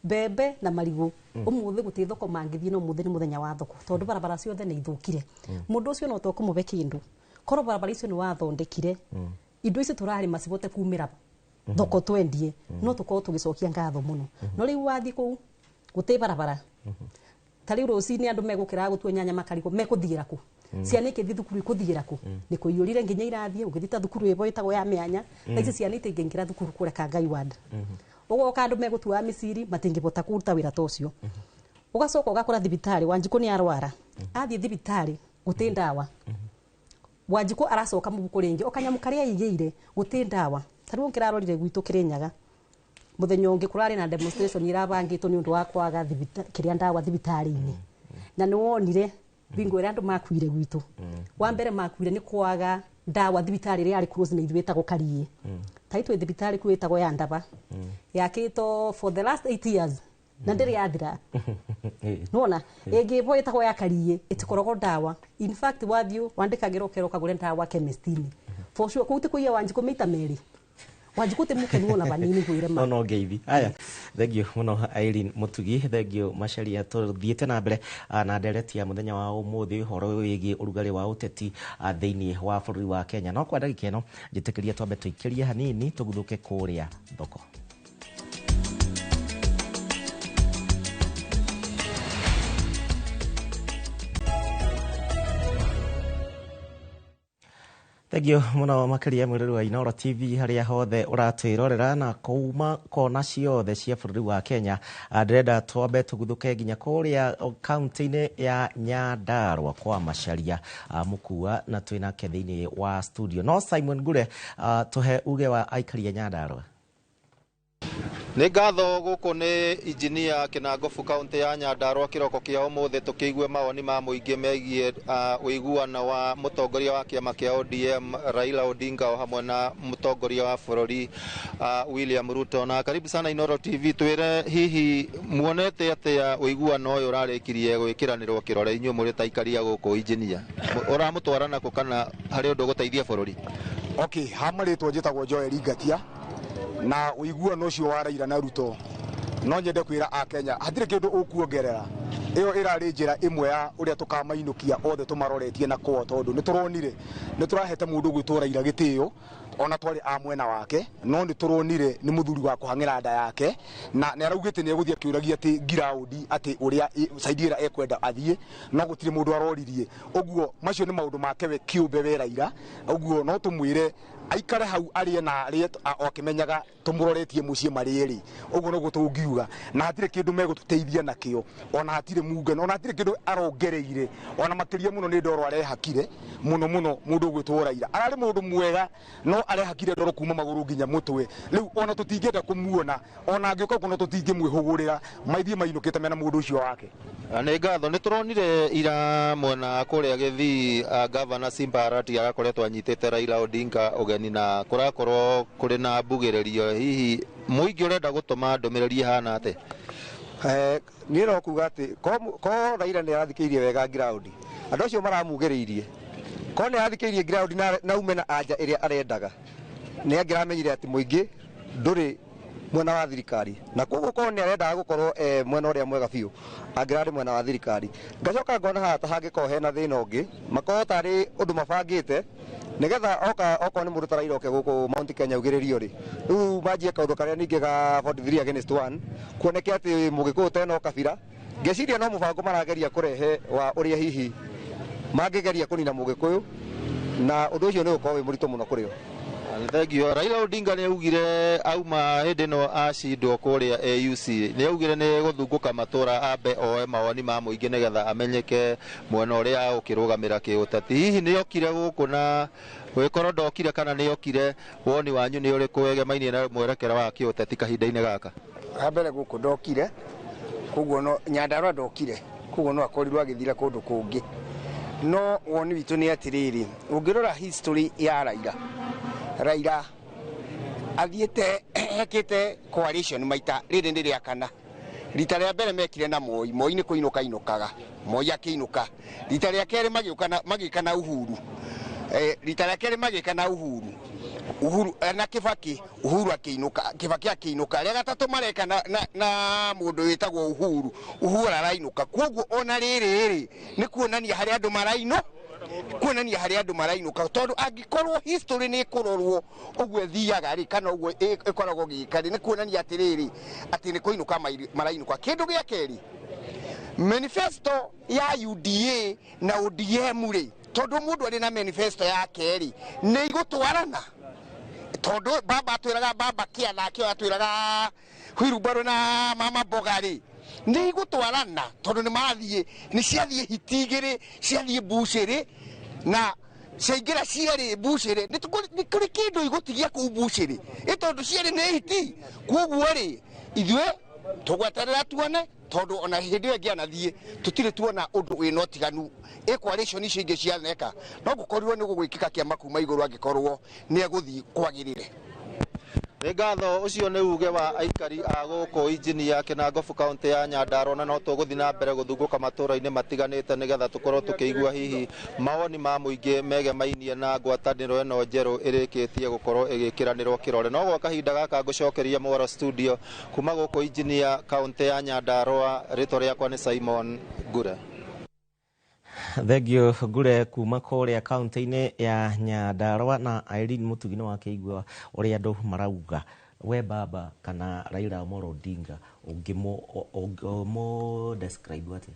mbembe na marigå å må thä gå tä thoko mangä thiä no må thä nä må thenya wa thoko tondå barabara ciothe nä ithå kire må ndå å cio no to kå må be kä ndå korwo barabara icio nä wathondekire indo icio tå rarä ma cibote kumä ra thoko twendie no tå korwo tå gä cokia ngatho må no no rä u wathiä kå u gå tä barabara tarä u rå cinä andå megå kä raga gå tua nyanya makarigå mekå thiä ra kå ciana ikä thiä thukuru ikå thiä ra kå nä kå iå rire nginya irathiä å gä thiä ta thukuru ä bo ä tagwo ya mä anya na ici ciana itä ingä ingä ra thukuru kå reka Ngai wanda å goka andå megå tuaga mä ciri matingä bota kå ruta wä ra ta å cio å gacoka å gakå ra thibitarä Wanjikå nä arwara athiä thibitarä gå tä ndawa Wanjikå aracoka må bukå rä ngä o kanyamå karä a aigä ire gå tä ndawa tarä u å ngä rarorire gwitå kä rä nyaga må thenya å ngä kå rarä na demonstration irabangä two nä å ndå wa kwaga kä rä a ndawa thibitarä-inä na nä wonire bingo ä rä a andå makuire gwitå wa mbere makuire nä kwaga ndawa thibitarä ä rä a yarä close na ithuä tagwo Kariä tai twä thibitarä ku ä tagwo ya Ndaba yakä to for the last 8 years na ndä rä yathira nona ä ngä bo ä tagwo ya Kariä ä tikoragwo ndawa in fact wathiå wandä kagä ra å kera å kagå re ndawa chemist-inä for sure kå u tä kå ia Wanjikå mä ita merä Wanjikå tä må kenu ona banini gwä re ma no ngeithi aya thengio muno Irene Mutugi thengio Macharia tuthiite na mbere na ndereti ya muthenya wa umuthi horo wigi urugarĩ wa uteti thĩinĩ wa bũrũri wa Kenya no kwa ndagĩka ĩno njĩtĩkĩria twambe tũikĩrie hanini tũguthũke kũrĩa thoko. Thegio muno makiria mwiriru wa Inooro TV haria hothe uratwirorera na kuuma kona ciothe cia bururi wa Kenya. Ndirenda twambe tuguthuke nginya kuria kaunti-ini ya Nyandarua kwa Macharia mukua na twina ke thiini wa studio. No Simon Ngure, tuhe uge wa aikari ya Nyandarua. Nĩ ngatho gũkũ nĩ injinia Kĩnangobu kaunti ya Nyandarua kiroko kĩa ũmũthĩ tukĩigue mawoni ma mũingĩ megiĩ ũiguano wa mũtongoria wa kĩama kĩa ODM Raila Odinga o hamwe na mũtongoria wa bũrũri William Ruto. Na karibu sana Inooro TV, twĩre hihi muonete atĩa ũiguano ũyũ ũrarĩkirie gwĩkĩranĩrwo kĩrore inyuĩ mũrĩ ta ikaria gũkũ injinia? Ũramũtwara nakũ kana harĩ ũndũ gũteithia bũrũri? Okay, hamarĩtwo njĩtagwo Joel Ngatia na ũiguano ũcio wa Raila na Ruto no nyende kwĩra Akenya hatirĩ kĩndũ ũkuongerera. Ĩyo ĩrarĩ njĩra ĩmwe ya ũrĩa tũkamainũkia othe tũmaroretie na kwa tondũ nĩtũronire nĩtũrahete mũndũ gwĩtwo Raila gĩtĩo ona twari a mwena wake, no nĩtũronire nĩ mũthuri wa kũhang'ĩra nda yake na nĩaraugĩte nĩegũthiĩ akĩũragia atĩ ground atĩ ũrĩa saidi ĩra ekwenda athiĩ no gũtirĩ mũndũ aroririe. Ũguo macio nĩ maũndũ make we kĩũmbe we Raila. Ũguo no tũmwĩre aikare hau arĩe na arĩe akĩmenyaga tũmũroretie mũciĩ marĩ erĩ. Ũguo nĩguo tũngiuga na hatirĩ kĩndũ megũtũteithia nakĩo, ona hatirĩ mungano, ona hatirĩ kĩndũ arongereire, ona makĩria mũno nĩ ndoro arehakire mũno mũndũ gwĩtwo Raila. Ararĩ mũndũ mwega no arehakire ndoro kuma magũrũ nginya mũtwe. Rĩu ona tũtingĩenda kũmuona, ona angĩũka kuo no tũtingĩmwĩhũgũrĩra, maithiĩ mainũkĩte mena mũndũ ũcio wake. Nĩ ngatho. Nĩtũronire ira mwena kũrĩa Gĩthii Governor Simba Arati arakoretwo anyitĩte Raila Odinga ũgeni na kũrakorwo kũrĩ na mbugĩrĩrio. Hihi mũingĩ ũrenda gũtũma ndũmĩrĩri hana atĩ? Niĩ no kuga atĩ ko Raila nĩ arathikĩirie wega ground, andũ acio maramugĩrĩirie ko nĩ arathikĩirie ground na ume na anja ĩrĩa arendaga, nĩ angĩramenyire atĩ mũingĩ ndũrĩ mwena wa thirikari na koguo ko nĩ arendaga gũkorwo mwena ũrĩa mwega biũ angĩrarĩ mwena wa thirikari. Ngacoka ngona haha ta hangĩkorwo hena thĩna ũngĩ makorwo tarĩ ũndũ mabangĩte nĩgetha okorwo nĩ mũndũ ta Raila oke gũkũ Mount Kenya ugĩrĩrio rĩ, rĩu manjie kaũndũ karĩa ningĩ ga 43 against 1 kuoneke atĩ mũgĩkũyũ teno kabira. Ngeciria no mũbango marageria kũrehe wa ũrĩa hihi mangĩgeria kũnina mũgĩkũyũ na ũndũ ũcio nĩ ũkorwo wĩ mũritũ mũno kũrĩ o. Thegio. Raila Odinga nĩ augire auma hĩndĩ ĩno acindwo kũrĩa AUC nĩ augire nĩ gũthungũka matũra ambe oe mawoni ma mũingĩ nĩgetha amenyeke mwena ũrĩa ũkĩrũgamĩra kĩũteti. Hihi nĩ okire gũkũ na gwĩkorwo ndokire kana nĩ okire woni wanyu nĩ ũrĩkũ wegemainie na mwerekera wa kĩũteti kahinda-inĩ gaka? Mbere gũkũ ndokire, koguo no Nyandarua ndokire, koguo no akorirwo agĩthira kũndũ kũngĩ. No woni witũ nĩ atĩrĩrĩ, ũngĩrora history ya Raila athiĩte hekĩte coalition maita rĩrĩ nĩ rĩa kana. Rita rĩa mbere mekire na Moi nĩ kũinũka inũkaga, Moi akĩinũka. Rita rĩa kerĩ magĩũka na Uhuru, rita rĩa kerĩ magĩũka na Uhuru na Kibaki, Uhuru akĩinũka, Kibaki akĩinũka. Rĩa gatatũ mareka na mũndũ wĩtagwo Uhuru arainũka. Koguo ona rĩrĩ nĩ kuonania harĩ andũ marainũka tondũ angĩkorwo history nĩ kũrorwo ũguo thiaga rĩ kana ũguo ĩkoragwo gĩka nĩ kuonania atĩrĩrĩ atĩ nĩ kũinũka marainũka. Kĩndũ gĩa kerĩ, manifesto ya UDA na ODM rĩ, tondũ mũndũ arĩ na manifesto yake rĩ nĩ igũtwarana, tondũ baba atwĩraga baba kia nake atwĩraga Wilbaro na mama Mboga rĩ nĩ igũtwarana tondũ nĩ mathiĩ nĩ ciathiĩ hiti igĩrĩ ciathiĩ bucĩrĩ na ciaingĩra cierĩ bucĩrĩ nĩ kũrĩ kĩndũ igũtigia kũu bucĩrĩ tondũ cierĩ nĩ hiti. Koguo rĩ ithuĩ tũgweterera tuone tondũ ona hĩndĩ ĩyo ĩngĩ anathiĩ tũtirĩ tuona ũndũ wĩna ũtiganu. Coalition icio ingĩ cianeka no gũkorirwo nĩ gũgwĩkĩka kĩama kuma igũrũ angĩkorwo nĩ egũthiĩ kwagĩrĩre. Nĩ ngatho. Ũcio nĩ uge wa aikari a gũkũ injinia Kĩnangobu kaunti ya Nyandarua, na no tũgũthiĩ na mbere gũthungũka matũra-inĩ matiganĩte nĩgetha tũkorwo tũkĩigua hihi mawoni ma mũingĩ megemainie na ngwatanĩro ĩno njerũ ĩrĩkĩtie gũkorwo ĩgĩkĩranĩrwo kĩrore. No gwa kahinda gaka ngũcokeria Mwaro studio kuma gũkũ injinia kaunti ya Nyandarua, rĩtwa rĩakwa nĩ Simon Ngure. Thegio Ngure kuma kũrĩa kaunti-inĩ ya Nyandarua na Irene Mutugi nĩ wakĩigua ũrĩa andũ marauga. We baba kana Raila Amolo Odinga ũngĩmũ describe atĩ?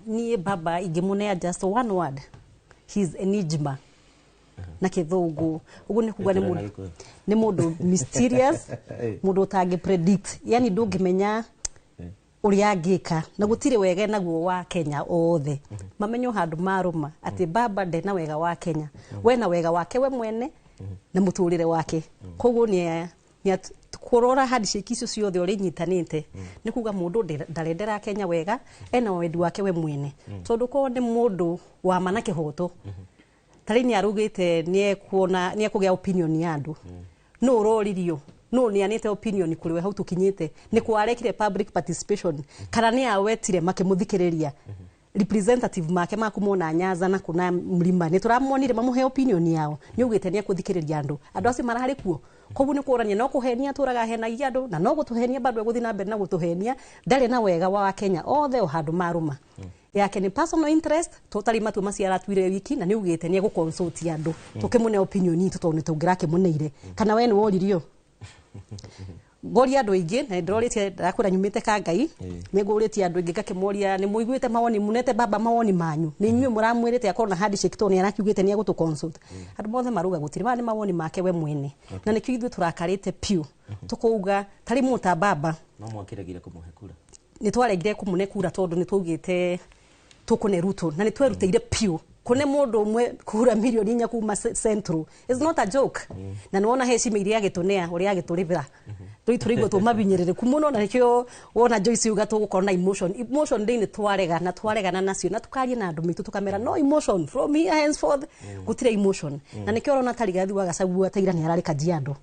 Niĩ baba ingĩmũnea just one word, he's enigma. na kithungu ugu ni kuga ni mundu mysterious mundu utangi predict yani ndungimenya uria angika na gutire wega naguo wa Kenya othe mamenyo handu maruma ati baba nde na wega wa Kenya we na wega wake we mwene na muturire wake koguo ni kurora handshake icio ciothe uri nyitanite ni kuga mundu ndarendera Kenya wega ena wendi wake we mwene tondu ko ni mundu wa mana kihoto tarini arugite nie kugia opinion ya andu no uroririo no ni anite opinion kuri we hau tukinyite ni kwarekire public participation kana ni awetire makimuthikiriria representative make makumona Nyanza na kuna mlima ni turamonire mamuhe opinion yao ni ugite ni kuthikiriria andu acio marahari kuo koguo ni kurania no kuhenia turaga henagia andu na no gutuhenia bado eguthi na mbere na gutuhenia ndari na wega wa Kenya othe o handu maruma yake ni personal interest totally matu maciara twire wiki na ni ugite ni gukonsult andu tukimune opinion itu tondu tungirake muneire kana we ni woririo goria andu ingi na ndorite ndakura nyumite ka Ngai ni nguritie andu ingi ngakimoria ni muiguite mawoni munete baba mawoni manyu ni nyue muramwirite akoro na handshake to ni arakiugite ni agutu consult andu mothe maruga gutiri ni mawoni make we mwene na ni kiithu turakarite piu tukuuga tari muta baba no mwakiregire kumuhe kura ni twaregire kumune kura tondu ni tugite tukune Ruto na ni twerutire piu kune mundu umwe kura milioni inya kuma central is not a joke na niwona heshima iria agitunea uria agituribira turigo tumabinyerere kumuno na nikio wona Joyce uga tugukona emotion ndini twaregana nacio na tukarie na andu mitu tukamera no emotion from here henceforth gutire emotion na nikio rona tarigathi wa Gacagua taira ni arari kajiando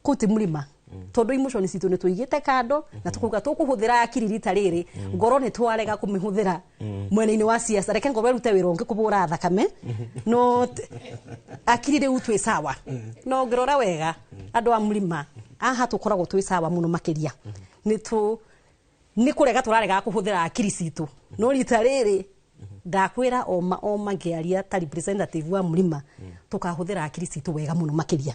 kuti mlima tondu emotion citu ni tuigite kando na tukuga tukuhuthira akiri rita riri ngoro ni twarega kumihuthira mwena-ini wa siasa reke ngoro rute wira ungi kubura thakame no akiri riu twi sawa no ngirora wega andu a mlima aha tukoragwo twi sawa muno makiria ni kurega turarega kuhuthira akiri citu no rita riri ndakwira o magiaria ta representative wa mlima tukahuthira akiri citu wega muno makiria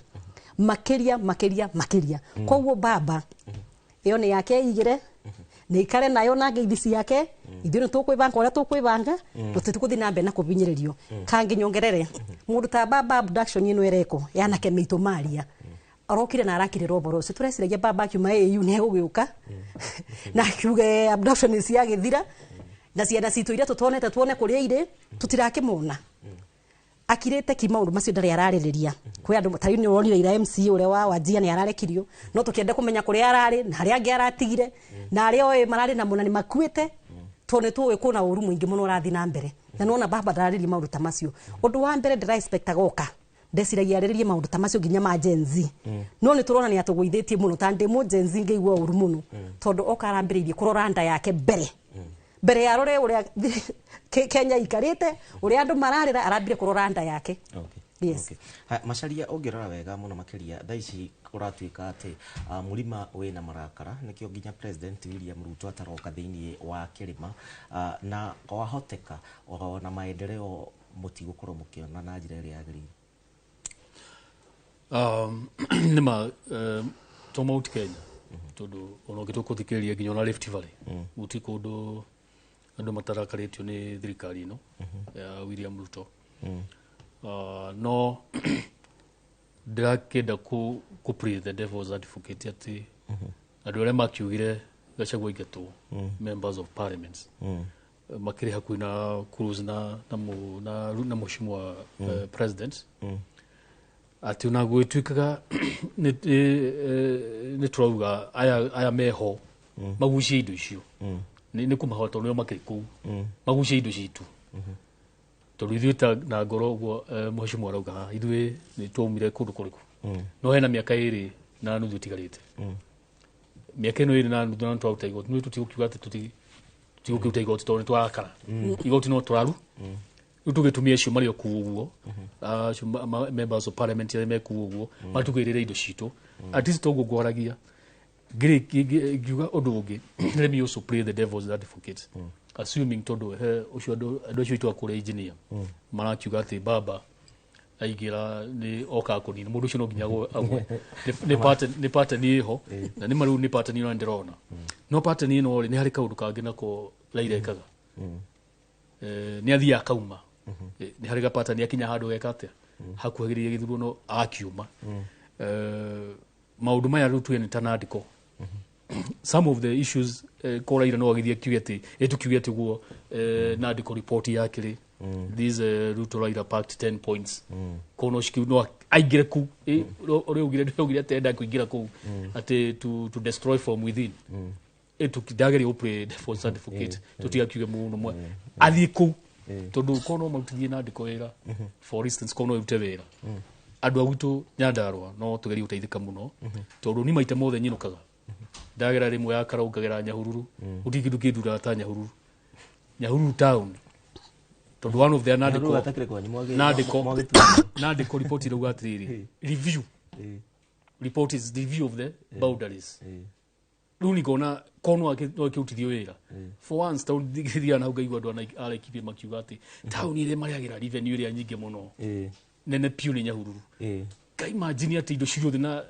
koguo baba iyo ni yake igire ni ikare nayo na ngeithi yake ithuĩ nĩ tũkwĩbanga ũrĩa tũkwĩbanga tũtikuthi na mbere na kũbinyĩrĩrio kangi nyongerere mũndũ ta baba abduction ĩno ĩreko yanake mĩitũ maria arokire na arakire roboro ũcio tũreciragia baba akiuma AU nĩ egũgĩũka na akiuge abduction ciagĩthira na ciana citũ iria tũtonete tuone kũrĩa irĩ tũtirakĩmona akirete ki maundu macio ndari ararĩrĩria kwe andu tari ni wonire ira MC ure wa Wajia ni ararekirio no tukienda kumenya kuria arari na aria angi aratigire na aria oe marari na munani makuite tone tuwe kuna uru mwingi muno rathi na mbere na nona baba ndararĩrĩria maundu ta macio undu wa mbere ndira expect agoka ndeciragia arĩrĩrie maundu ta macio nginya ma Gen Z no ni turona ni atugũithĩtie muno ta ndimo Gen Z ngĩigua uru muno tondu oka arambĩrĩirie kurora nda yake mbere ya rore uria Kenya ikarite uria andu mararira arambire kurora nda yake yes Macharia ongirora wega muno makiria thaici uratuika ati mulima wina marakara nikio nginya president William Ruto ataroka thiini wa kirima na kwahoteka na maendeleo mutigukorwo mukiona na njira iria yagirire nima tomauti Kenya tondu ono gitukuthikiriria nginya na Rift Valley guti kundu andu matarakaritio ni thirikari ino ya William Ruto no ndakenda ku play the devil's advocate ati andu aria makiugire Gachagua ingetwo members of parliament makiri hakuhi na Cruz na mheshimiwa president ati una gwituikaga ni turauga aya meho magucie indo icio ni kumahota no makiri ku magucie indo citu tondu ithuĩ na ngoro ũguo mheshimiwa arauga ithuĩ nĩ twaumire kũndũ kũrĩkũ no hena mĩaka ĩrĩ na nuthu ĩtigarĩte mĩaka ĩno ĩrĩ na nuthu na twaruta igoti nĩ tũtikiuga atĩ tũtigũkĩruta igoti tondũ nĩ twarakara igoti no tũraru rĩu tũgĩtumia acio marĩ o kũu ũguo members of parliament arĩa me kũu ũguo matugĩrĩre indo citũ at least toguo ngwaragia ngiuga ũndũ ũngĩ let me also play the devil's advocate assuming tondu ucio andu acio itwa kure engineer marakiuga ati baba aigira ni oka kunini mundu ucio no nginya agwe ni pattern ni ho na ni maru ni pattern ni ndirona no pattern ni no ni hari kaundu kangi nako lairekaga ni athia kauma nĩ harĩ gapata nĩ akinya handũ geka atĩa hakuhĩrĩria gĩthurano akiuma maũndũ maya rĩu tuge nĩ ta Nandiko some of the issues Koraira no agithia kiuge atĩ etukiuge atĩ guo Nandiko report yake rĩ this Ruto Raila packed 10 points kono shikiu no aingire ku ore ugire atenda kuingira ku ati to destroy from within etukidageri opre for certificate tutiga kiuge muno mwe athie ku tondu kono mautithie Nandiko wira for instance kono yute wira andu agutu Nyandarua no tugeri uteithika muno tondu ni maite mothe nyinukaga ndagera rimwe yakaraungagera Nyahururu utikindu kidura ta Nyahururu town tondu one of the Nandiko report iruga atiriri review report is review of the boundaries runi gona kono akiutithio wira for once town thigithia na ugaigwa andu ala ekipe makiuga ati town ile mariagira revenue ile nyingi muno nene piu ni Nyahururu kai imagine ati indo ciothe na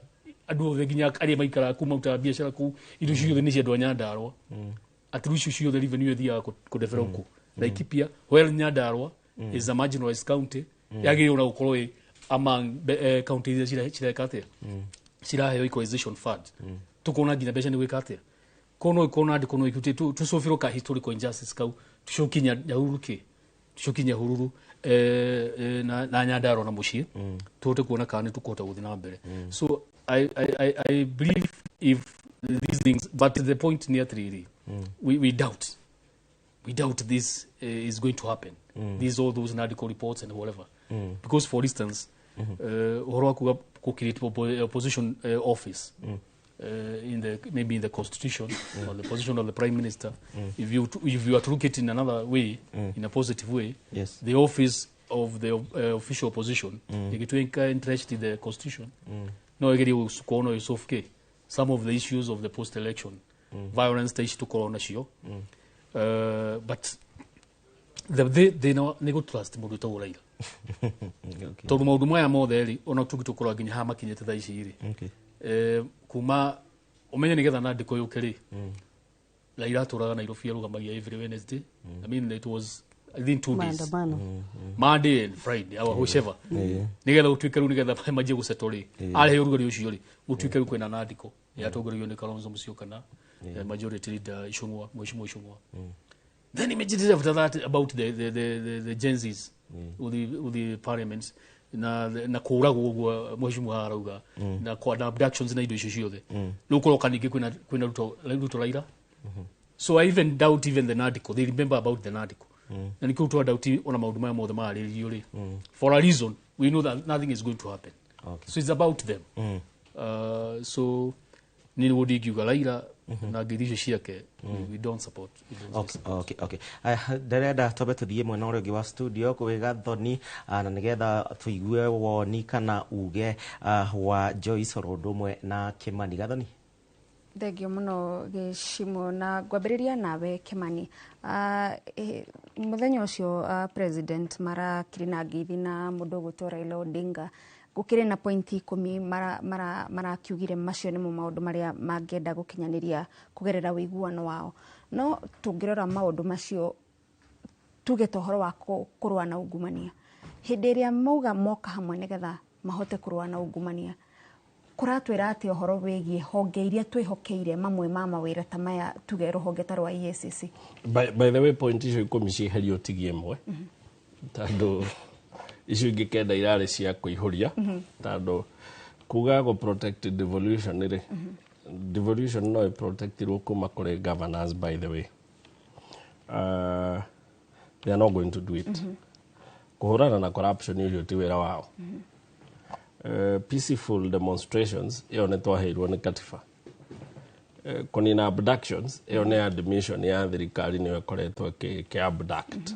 andu othe nginya aria maikara kuma uta biashara ku indo ciothe ni cia andu Nyandarua ati rucio ciothe revenue thia ku develop ku Laikipia well Nyandarua is a marginalized county yagiriona gukorwo among counties cireka atia ciraheo equalization fund tukona nginya mbeca ni gwika atia kono Nandiko ikuti tucofirwo ka historical injustice kau tucokinya Nyahururu tucokinya Nyahururu na Nyandarua na mucii tuhote kuona kana tukuhota guthii na mbere so I believe if these things but the point near 3 we doubt this is going to happen these all those Nandiko reports and whatever because for instance horo ku create opposition office maybe in the constitution or the position of the prime minister if you are to look at it in another way in a positive way the office of the official opposition ikituenka interest in the constitution no egeri usukono yusofke some of the issues of the post election violence taishi tukorona cio but they no nego trust mundu to Raila tondu maundu maya mothe ri ona tugitukora nginya ha makinyete tha ici ri kuma umenye nigetha Nandiko yukeri Raila turaga Nairobi arugamagia every Wednesday I mean it was I think 2 days Monday and Friday our whichever nigetha utwikeru nigetha maje gusettori ari urugari ucio ri utwikeru kwena Nandiko ya tongorio ni Kalonzo Musyoka na majority leader Ishungwa Mheshimiwa Ishungwa then immediately after that about the Gen Zs with the parliaments na kuragwo Mheshimiwa arauga na kwa abductions na indo icio ciothe lokolo kanige kwina Ruto Raila so I even doubt even the Nandiko they remember about the Nandiko na nikuto doubt ona maundu maya mothe mari yuri for a reason we know that nothing is going to happen so it's about them so ni wodi giuga Raila na girisho ciake we don't support okay ndarenda tobe tuthie mwena uria ungi wa studio kuwiga thoni na nigetha tuigue woni kana uge wa Joyce Rondumwe na Kimani Gathoni thengio muno gicimo na ngwambiriria nawe Kimani muthenya ucio president Mara Kirinangithi na mundu gutwa Raila Odinga gukire na pointi 10 marakiugire macio ni mu maundu maria mangenda gukinyaniria kugerera wiguano wao no tungirora maundu macio tuge tohoro wa kurwa na ungumania hindi iria mauga moka hamwe nigetha mahote kurwa na ungumania kuratwira ati ohoro wigie honge iria twihokeire mamwe mama wira ta maya tuge ruhonge ta rwa EACC by the way point icio ikomici herio tigie mwe tando icio ingĩ kenda irarĩ cia kũihũria tondũ kuga go protect devolution ri devolution no protectirwo kuma kũrĩ governors by the way they are not going to do it kuhũrana na corruption ucio ti wĩra wao peaceful demonstrations iyo nĩ twaheirwo nĩ katiba kunina abductions iyo nĩ admission ya thirikari nĩyo ĩkoretwo abduct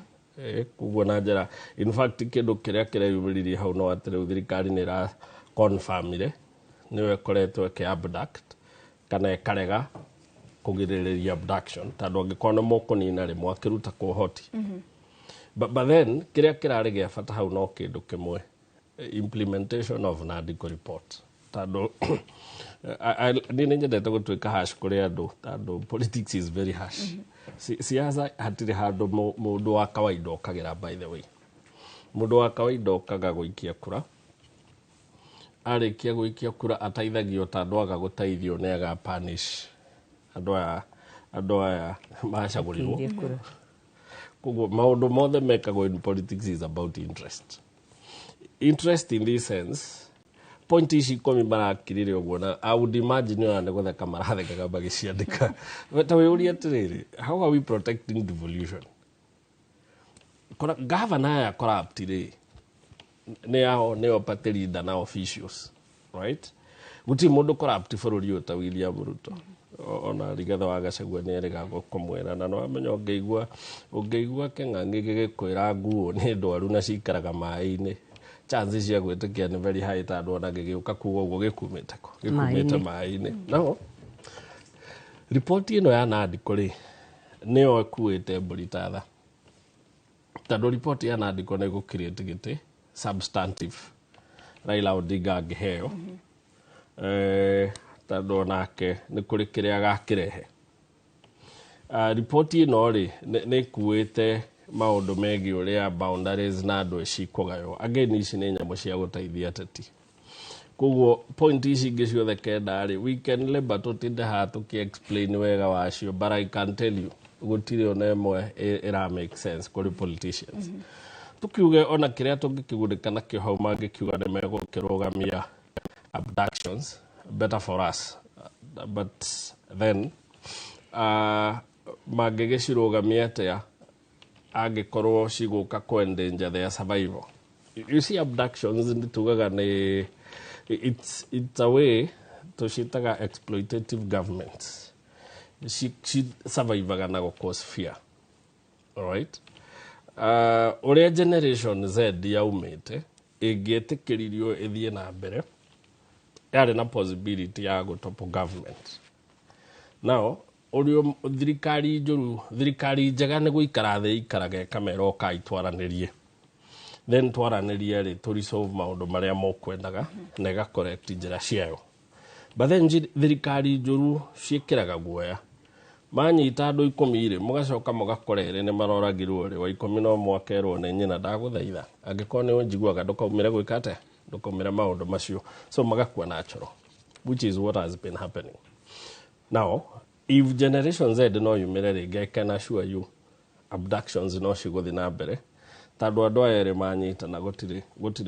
kuguo na njĩra in fact kindu kiria kireyumiririe hau no atĩrĩ thirikari nĩ ra confirmire nĩyo ĩkoretwo abduct kana ĩkarega kũgirĩrĩria abduction tondũ angĩkorwo nĩ mũkũnina rĩmwe akĩruta kuhoti but then kiria kirarĩ gĩa bata hau no kĩndũ kĩmwe implementation of Nandiko report tondũ nĩ nyendete gũtuĩka hash kũrĩ andũ tondũ politics is very harsh siasa hatirĩ handũ mũndũ wa kawaida okagera by the way mundu wa kawaida okaga guikia kura arikia guikia kura ataithagio ta ndwaga gutaithio ne aga punish andu aya macagurirwo koguo maundu mothe mekagwo in politics is about interest in this sense point ici komi marakirire uguo na I would imagine yo ande gutheka marathekaga bagiciandika but we uri atiriri how are we protecting devolution kora governor ya corrupt ri ne opate leader na officials right guti mundu corrupt bururi uta William Ruto ona Rigathi wa Gachagua ne rega gukomwera na no amenyo ungeigua keng'ang'i gigikwira nguo ni ndwaru na cikaraga mai-ini chances cia gwitikia ni very high ta ndona gigiuka kuwa uguo gikumite mai-ini no report ino ya Nadiko ri nio ekuite mburitatha tando report ya Nadiko ne gukirite gite substantive Raila Odinga angiheo tando nake ni kuri kiria gakirehe report ino ri ni kuite maundu megi uria boundaries na andu ecikugayo again ici ni nyamu cia gutaithia ateti koguo point ici ingi ciothe kenda ri we can labor tutinde ha tuki explain wega wacio but I can tell you gutiri ona imwe ira make sense kuri politicians tukiuge ona kiria tungikigurika nakio hau mangikiuga ni megukirugamia abductions better for us but then magigicirugamia atia angikorwo ciguka ku endanger their survival. You see abductions nditugaga ni it's a way to shitaga exploitative governments she survivaga na cause fear. All right, uria generation Z yaumite igietikiririo ithie na mbere yari na possibility ya gutopo government. Now urio thirikari njega ni guikara thi ikaraga kamera kaitwaranirie then twaranirie ri to resolve maundu maria mokwendaga na ga correct njira ciao but then thirikari njuru ciikiraga guoya manyita andu 10 ri mugacoka mugakorere ni maroragirwo ri wa 11 mwakerwo ni nyina ndaguthaitha angikoo ni njiguaga ndukaumire gwikate ndukaumire maundu macio so magakua natural which is what has been happening now. If Generation Z no yumire ringi, I can assure you abductions no ciguthi na mbere tondu andu aya eri manyita na gutiri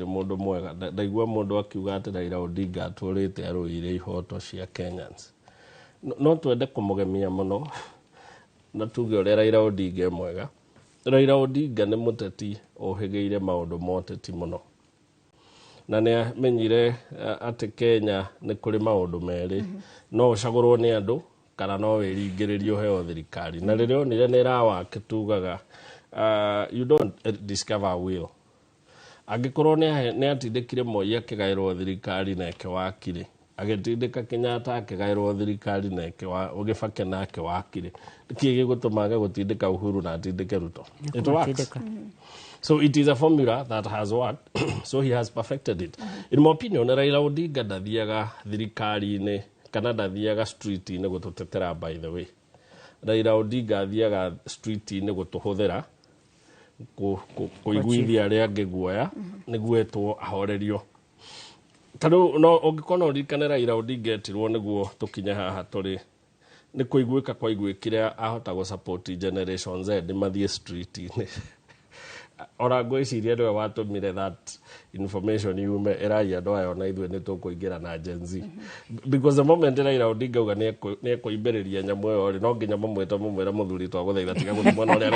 mundu mwega ndaigua mundu akiuga ati Raila Odinga aturite aruire ihoto cia Kenyans no twende kumugemia muno na tuge uria Raila Odinga mwega. Raila Odinga ni muteti ohigeire maundu moteti muno na ni amenyire ati Kenya ni kuri maundu meri no ucagurwo ni andu kana no wiringiririo heo thirikari na ririo nire nira wake tugaga you don't discover will agikorwo ni atindikire Moi akigairwo thirikari na ke wakire agitindika Kenyatta akigairwo thirikari na ke ugifake nake wakire kiege gutumaga gutindika Uhuru na atindike Ruto it works. So it is a formula that has worked so he has perfected it. In my opinion Raila Odinga ndathiaga thirikari ni kana ndathiaga street ni gututetera by the way. Raila Odinga athiaga street ni gutuhuthira kuiguithia aria angi guoya niguo ahorerio tano no ungikona urikane Raila Odinga etirwo niguo tukinya haha turi ni kuiguika kwa iguikire ahota go support Generation Z mathie street ni ora gwiciria ndio watumire that information yume erai andu ayo na ithuĩ nĩ tũkũingĩra na Gen Z because the moment Raila Odinga uga nĩ ekũimbĩrĩria nyamũ ĩyo rĩ no nginya mũmwĩre mũthuri twagũthaitha tiga gũthiĩ mwena ũrĩa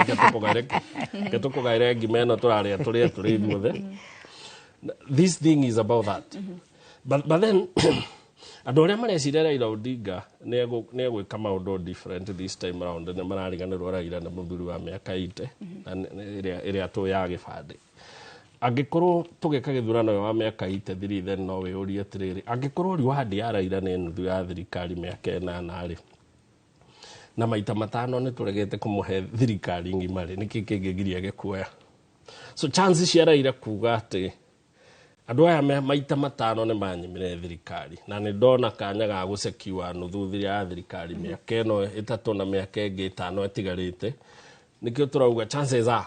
reke tũkũgaĩre ngima ĩno tũrarĩa tũrĩa tũrĩ ithuothe. This thing is about that but then andu aria mareciria Raila Odinga nĩ egwĩka maũndũ different this time around nĩ marariganĩrwo Raila na mũthuri wa mĩaka 80 ĩrĩa tũya gĩbandĩ angikorwo tugeka gĩthurano wa mĩaka 83 then no wĩũrie atĩrĩrĩ angikorwo reward ya Raila nĩ nuthu ya thirikari mĩaka 8 rĩ na maita matano nĩ tũregete kũmũhe thirikari ngima rĩ nĩkĩ kĩngĩgiria gĩkuoya. So chances cia Raila kuga atĩ andu aya maita matano ni manyimire thirikari na ni ndona kanya ga gusekiwa nuthu ya thirikari mĩaka ĩno 3 na mĩaka ĩngĩ 5 ĩtigarĩte nikio turauga chances are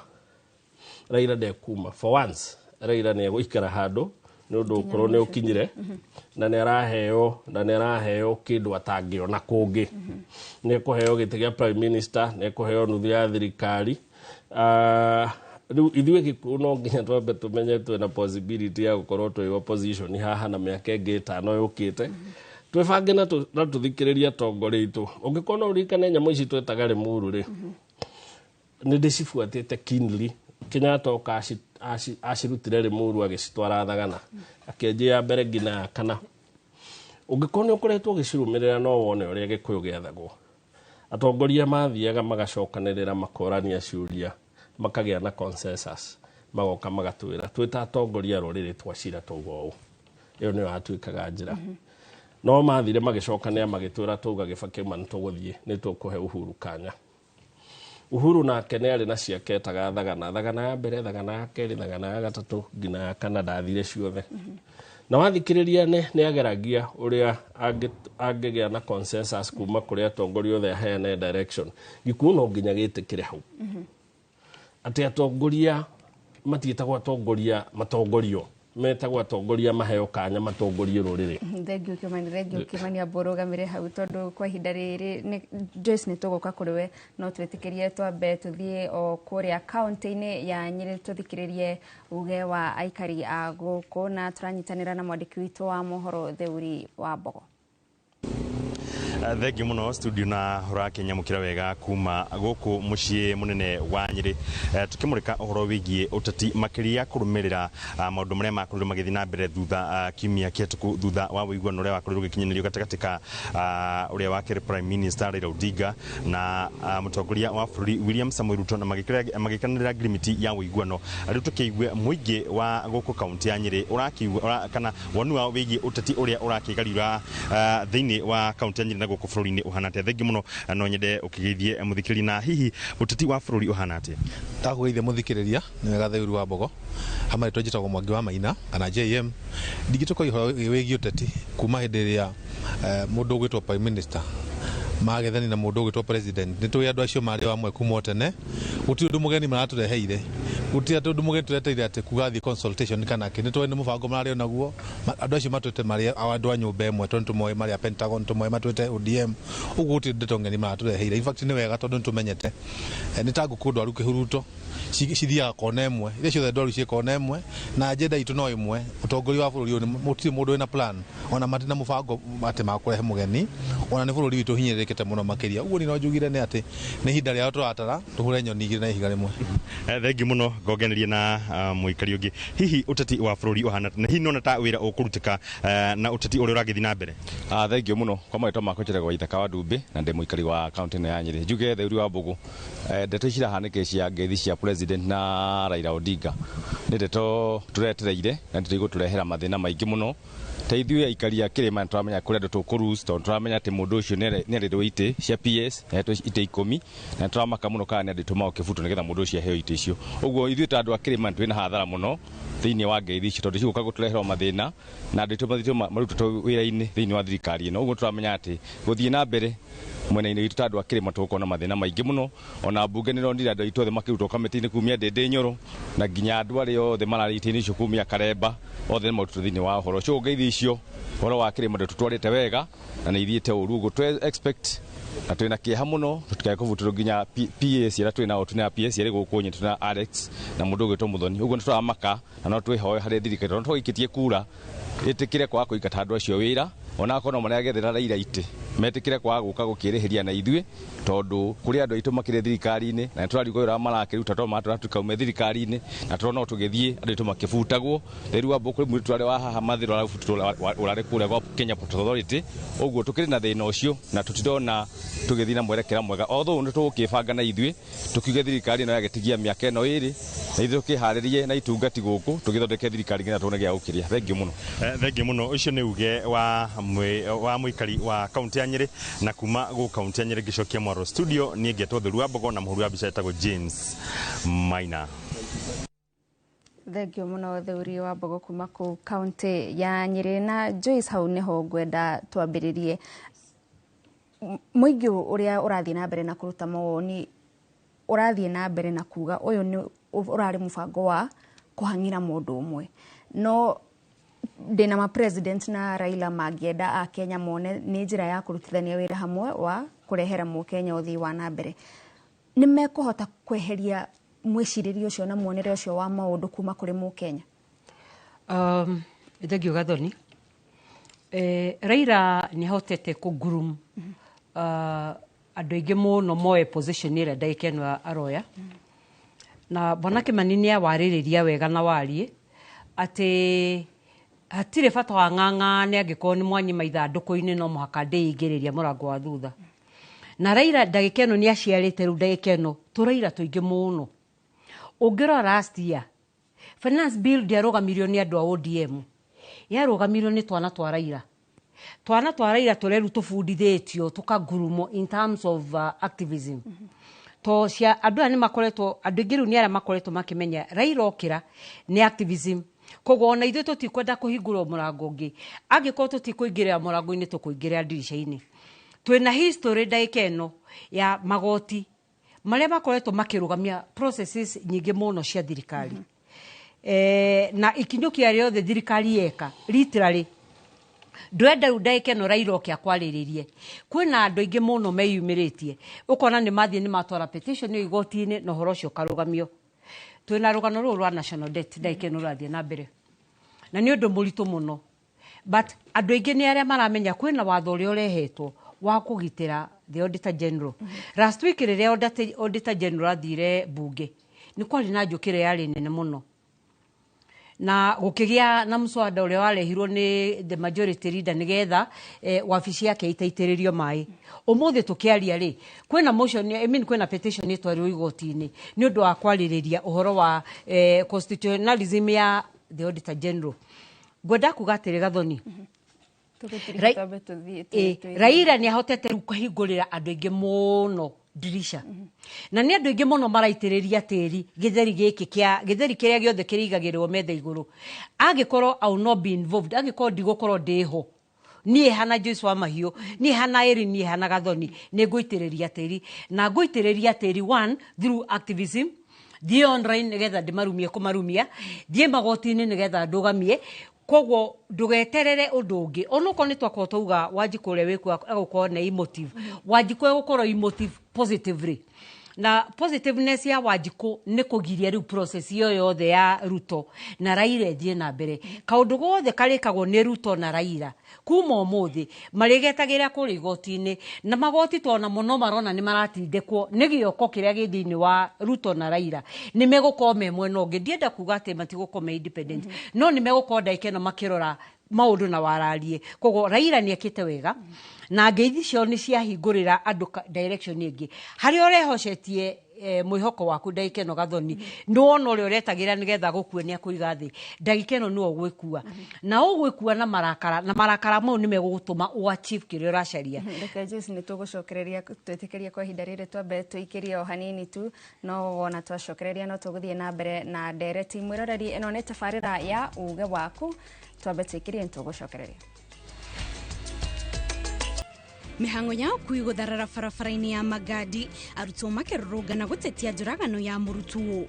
Raila ndekuma for once Raila nä egåikara handå nä å ndå å korwo nä å kinyire na nä araheo kä ndå atangä ona kå ngä nä ekå heo gä tä gä a prime minister nä ekå heo nuthu ya thirikari rĩu ithuĩ Gĩkũyũ no nginya twambe tũmenye twĩna possibility ya gũkorwo twĩ opposition haha na mĩaka ĩngĩ 5 yũkĩte twĩbange na tũthikĩrĩrie atongoria aitũ ũngĩkorwo no ũririkane nyamũ ici twetaga Limuru rĩ nĩ ndĩcibuatĩte keenly Kenyatta oka acirutire Limuru agĩcitwara Thagana akĩenjia ya mbere nginya ya kana ũngĩkorwo nĩ ũkoretwo ũgĩcirũmĩrĩra no wone ũrĩa Gĩkũyũ gĩathagwo atongoria mathiaga magacokanĩrĩra makorania ciũria makagĩa na consensus magoka magatwĩra twĩta atongoria rũrĩrĩ twacira tauga ũũ ĩyo nĩyo yatuĩkaga njĩra no mathire magĩcokanĩra magĩtwĩra tauga Kibaki ma nĩtũgũthiĩ nĩtũkũhe Uhuru kanya Uhuru nake nĩ arĩ na ciake etaga Thagana ya mbere Thagana ya kerĩ Thagana ya gatatũ nginya ya kana ndathire ciothe na wathikĩrĩria nĩ ageragia ũrĩa angĩgĩa na consensus kuma kũrĩ atongoria othe aheane direction Gĩkũyũ no nginya gĩtĩkĩre hau ati atongoria matiĩtagwo atongoria matongorio metagwo atongoria maheo kanya matongorie rũrĩrĩ Thengio Kimani Ambũrũgamĩre hau tondũ kwa ihinda rĩrĩ Joyce nĩtũgũka kũrĩ we no twĩtĩkĩrie twambe tũthiĩ o kũrĩa kaunti-inĩ ya Nyĩrĩ tũthikĩrĩrie uge wa aikari a gũkũ na tũranyitanĩra na mwandĩki witũ wa mohoro Theuri wa Mbogo. Thengi muno studio na ũrakinyamũkĩra wega kuma gũkũ mũciĩ mũnene wa Nyĩrĩ tukĩmũrĩka ũhoro wĩgiĩ ũteti makĩria kũrũmĩrĩra maũndũ marĩa makorirwo magĩthiĩ na mbere thutha kiumia kĩhĩtũku thutha wa ũiguano ũrĩa wakorirwo ũgĩkinyanĩrio gatagatĩ ka ũrĩa wakĩrĩ prime minister Raila Odinga na mũtongoria wa bũrũri William Samoei Ruto na magĩkanĩrĩra agreement ya ũiguano rĩu tũkĩigue mũingĩ wa gũkũ kaunti ya Nyĩrĩ ũrakiuga kana wonu wao wĩgiĩ ũteti ũrĩa ũrakĩgarũra thĩinĩ wa kaunti ya Nyĩrĩ na gũkũ bũrũri-inĩ ũhana atĩa thengi mũno no nyende ũkĩgeithie mũthikĩrĩria na hihi ũteti wa bũrũri ũhana atĩa ndakũgeithia mũthikĩrĩria nĩ wega Theuri wa Mbogo hamwe twĩjĩtagwo Mwangi wa Maina kana JM ndigĩtũka ihoro wĩgiĩ ũteti kuma hĩndĩ ĩrĩa mũndũ ũgwĩtwo prime minister magethani na mũndũ ũgwĩtwo president nĩtũĩ andũ acio marĩ wamwe kuma tene gũtirĩ ũndũ mũgeni maratũreheire gũtirĩ ũndũ mũgeni tũreteire atĩ kugathiĩ consultation kana kĩ nĩtũĩ nĩ mũbango mararĩ naguo andũ acio matwĩte marĩ andũ a nyũmba ĩmwe tondũ tũmoĩ marĩ a Pentagon tũmoĩ matwĩte ODM ũguo gũtirĩ ndeto ngeni maratũreheire in fact nĩ wega tondũ nĩtũmenyete nĩ ta ngũkũ ndwaru kĩhuruto cithiaga kona ĩmwe iria ciothe ndwaru ciĩ kona ĩmwe na agenda itũ no ĩmwe ũtongoria wa bũrũri ũyũ gũtirĩ mũndũ wĩna plan ona matirĩ na mũbango atĩ makũrehe mũgeni ona nĩ bũrũri witũ hinyĩrĩrĩkĩte mũno makĩria ũguo nĩ njugire nĩ atĩ nĩ ihinda rĩao tũratara tũhũre nyoni igĩrĩ na ihiga rĩmwe thengi mũno ngongenerie na mũikari ũngĩ hihi ũteti wa bũrũri ũhana na hihi nona ta wĩra ũkũrutĩka na ũteti ũrĩa ũragĩthiĩ na mbere thengi mũno kwa marĩtwa makwa njĩragwo Ithaka wa Ndumbĩ na ndĩ mũikari wa kaunti ĩno ya Nyĩrĩ njuge Theuri wa Mbogo ndeto cirahanĩke cia ngeithi cia president na Raila Odinga nĩ ndeto tũretereire na ndeto igũtũrehera mathĩna maingĩ mũno ta ithuĩ aikari a kĩrĩma nĩtũramenya kũrĩa andũ tũkũruce tondũ tũramenya atĩ mũndũ ũcio nĩarĩrwo itĩ cia PS nĩahetwo itĩ 10 na nĩtũramaka mũno kana nĩandĩtũma ũkĩbutwo nĩgetha mũndũ ũcio aheo itĩ icio ũguo ithuĩ ta andũ a kĩrĩma twĩna hathara mũno thĩinĩ wa ngeithi icio tondũ cigũka gũtũrehera mathĩna na andũ marutĩtwo wĩra-inĩ thĩinĩ wa thirikari ĩno ũguo tũramenya atĩ gũthiĩ na mbere mwena-inĩ witũ ta andũ a kĩrĩma tũgũkorwo na mathĩna maingĩ mũno ona mbunge nĩronire andũ aitũ othe makĩrutwo kamĩtĩ-inĩ kumia Ndĩndĩ Nyoro na nginya andũ arĩa othe mararĩ itĩ-inĩ icio kumia Karemba othe nĩmarutĩtwo thĩinĩ wa ũhoro ũcio ngeithi icio ũhoro wa kĩrĩma ndĩtũtwarĩte wega na nĩ ithiĩte ũru ũguo twe expect na twĩna kĩeha mũno tũtikae kũbutĩrwo nginya PS ĩrĩa twĩna tũna PS ĩrĩ gũkũ Nyĩrĩ tũna Alex na mũndũ ũgwĩtwo Mũthoni ũguo nĩtũramaka na no twĩhoe harĩ thirikari tondũ twagĩkĩtie kura ĩtĩkĩre kwaga kũingata andũ acio wĩra ona akorwo marĩa gethera Raila itĩ metĩkĩre kwaga gũka gũkĩrĩhĩria na ithuĩ tondũ kũrĩ andũ aitũ makĩrĩ thirikari-inĩ na nĩtũrarigo wĩra marakĩruta tondũ matũratuĩka ume thirikari-inĩ na tũrona tũgĩthiĩ andũ aitũ makĩbutagwo Theuri wa Mbogo mũirĩtu arĩa wa haha mathĩro arabutwo ũrarĩ kũrĩa gwa Kenya Port Authority ũguo tũkĩrĩ na thĩna ũcio na tũtirona tũgĩthiĩ na mwerekera mwega although nĩtũgũkĩbanga na ithuĩ tũkiuge thirikari ĩno yagĩtigia mĩaka ĩno ĩrĩ na ithuĩ tũkĩharĩrie na itungati gũkũ tũgĩthondeke thirikari nginya tuone gĩa gũkĩria thengiũ mũno thengiũ mũno ũcio nĩ uge wa mũikari wa kaunti ya Nyĩrĩ na kuma gũ kaunti ya Nyĩrĩ ngĩcokia Mwaro studio niĩ ngetwo Theuri wa Mbogo na mũhũri wa mbica etagwo James Maina Thengio mũno Theuri wa Mbogo kuma kũ kaunti ya Nyĩrĩ na Joyce hau nĩho ngwenda twambĩrĩrie mũingĩ ũrĩa ũrathiĩ na mbere na kũruta mawoni ũrathiĩ na mbere na kuga ũyũ nĩ urari mubango wa kuhangira mundu umwe no ndina ma president na Raila magienda a Kenya mone ni njira ya kurutithania wira hamwe wa kurehera mu Kenya uthii wa nambere ni mekuhota kweheria mwiciririo ucio na muonere ucio wa maundu kuma kuri mu Kenya. Thengio Gathoni. Raila ni hotete kugurum andu aingi muno moe position ira ndaike no aroya na Bwana Kimani ni awaririria wega na warie ati hatire bata wa ng'ang'ane angĩkorwo nĩ mwanyima ithandũkũ-inĩ no mũhaka ndĩingĩrĩria mũrango wa thutha na Raila ndagĩka ĩno nĩ aciarĩte rĩu ndagĩka ĩno tũraira tũingĩ mũno ũngĩrora last year finance bill ndiarũgamirio nĩ andũ a ODM yarũgamirio nĩ twana twa Raila tũreru tũbundithĩtio tũkagurumo in terms of activism to cia andũ aya nĩ makoretwo andũ aingĩ rĩu nĩ arĩa makoretwo makĩmenya Raila okĩra nĩ activism koguo ona ithuĩ tũtikwenda kũhingũrwo mũrango ũngĩ angĩkorwo tũtikũingĩrĩra mũrango-inĩ tũkũingĩrĩra ndirica-inĩ twĩna history ndagĩka ĩno ya magoti marĩa makoretwo makĩrũgamia processes nyingĩ mũno cia thirikari na ikinyũkia rĩothe thirikari yeka literally ndwenda rĩu ndagĩka ĩno Raila oke akwarĩrĩrie kwĩna andũ aingĩ mũno meyumĩrĩtie ũkona nĩ mathiĩ nĩ matwara petition ĩyo igoti-inĩ na ũhoro ũcio ũkarũgamio twina rugano rũrũ rwa national debt ndaike no rathie na mbere na nĩ ũndũ mũritũ mũno but andũ aingĩ nĩ arĩa maramenya kwĩna watho ũrĩa ũrehetwo wa kũgitĩra the auditor general last week rĩrĩa auditor general athire bunge nĩ kwarĩ na njũkĩre yarĩ nene mũno na gũkĩgĩa na mswada ũrĩa warehirwo nĩ the majority leader nĩgetha wabici yake itaitĩrĩrio maĩ ũmũthĩ tũkĩaria rĩ kwĩna motion kwĩna petition ĩtwarĩrwo igoti-inĩ nĩ ũndũ wa kwarĩrĩria ũhoro wa constitutionalism ya the auditor general ngwenda kuga atĩrĩ Gathoni Raila nĩ ahotete rĩu kũhingũrĩra andũ aingĩ mũno dirisha na nĩ andũ aingĩ mũno maraitĩrĩria tĩri gĩtheri kĩrĩa gĩothe kĩrĩigagĩrwo metha igũrũ angĩkorwo I will not be involved angĩkorwo ndigũkorwo ndĩho niĩ hana Joyce wa Mahiũ niĩ hana Erin niĩ hana Gathoni nĩ ngũitĩrĩria tĩri na ngũitĩrĩria tĩri one through activism thiĩ online nĩgetha ndĩmarumie kũmarumia thiĩ magoti-inĩ nĩgetha ndũgamie koguo ndũgeterere ũndũ ũngĩ onokorwo nĩ twakorwo twauga Wanjikũ ũrĩa wĩkuo agũkorwo na emotive Wanjikũ egũkorwo emotive positively na positiveness ya Wanjikũ nĩ kũgiria rĩu process iyo yothe ya Ruto na Raila thiĩ na mbere kaũndũ gothe karĩkagwo nĩ Ruto na Raila kuma ũmũthĩ marĩgetagĩra kũrĩ igoti-inĩ na magoti tona mũno marona nĩ maratindĩkwo nĩ gĩoko kĩrĩa gĩ thĩinĩ wa Ruto na Raila nĩ megũkorwo me mwena ũngĩ ndienda kuga atĩ matigũkorwo me independent no nĩ megũkorwo ndagĩka ĩno makĩrora maũndũ na wararie koguo Raila nĩ ekĩte wega na ngeithi cio nĩ ciahingũrĩra andũ direction ĩngĩ harĩa ũrehocetie mwĩhoko waku ndagĩka ĩno Gathoni nĩ wona ũrĩa ũretagĩra nĩgetha gũkue nĩ akũiga thĩ ndagĩka ĩno nĩwe ũgwĩkua na ũgwĩkua na marakara mau nĩ megũgũtũma ũachieve kĩrĩa ũracaria reke Joyce nĩ tũgũcokereria twĩtĩkĩrie kwa ihinda rĩrĩ twambe tũikĩrie o hanini tu no wona twacokereria no tũgũthiĩ na mbere na ndereti mwĩroreri ĩno nĩ tabarĩra ya uge waku twambe tũikĩrie nĩ tũgũcokereria mihango ya ũkui gũtharara barabara-inĩ ya Magadi arutwo makĩrũrũngana gũtetia njũragano ya mũrutwo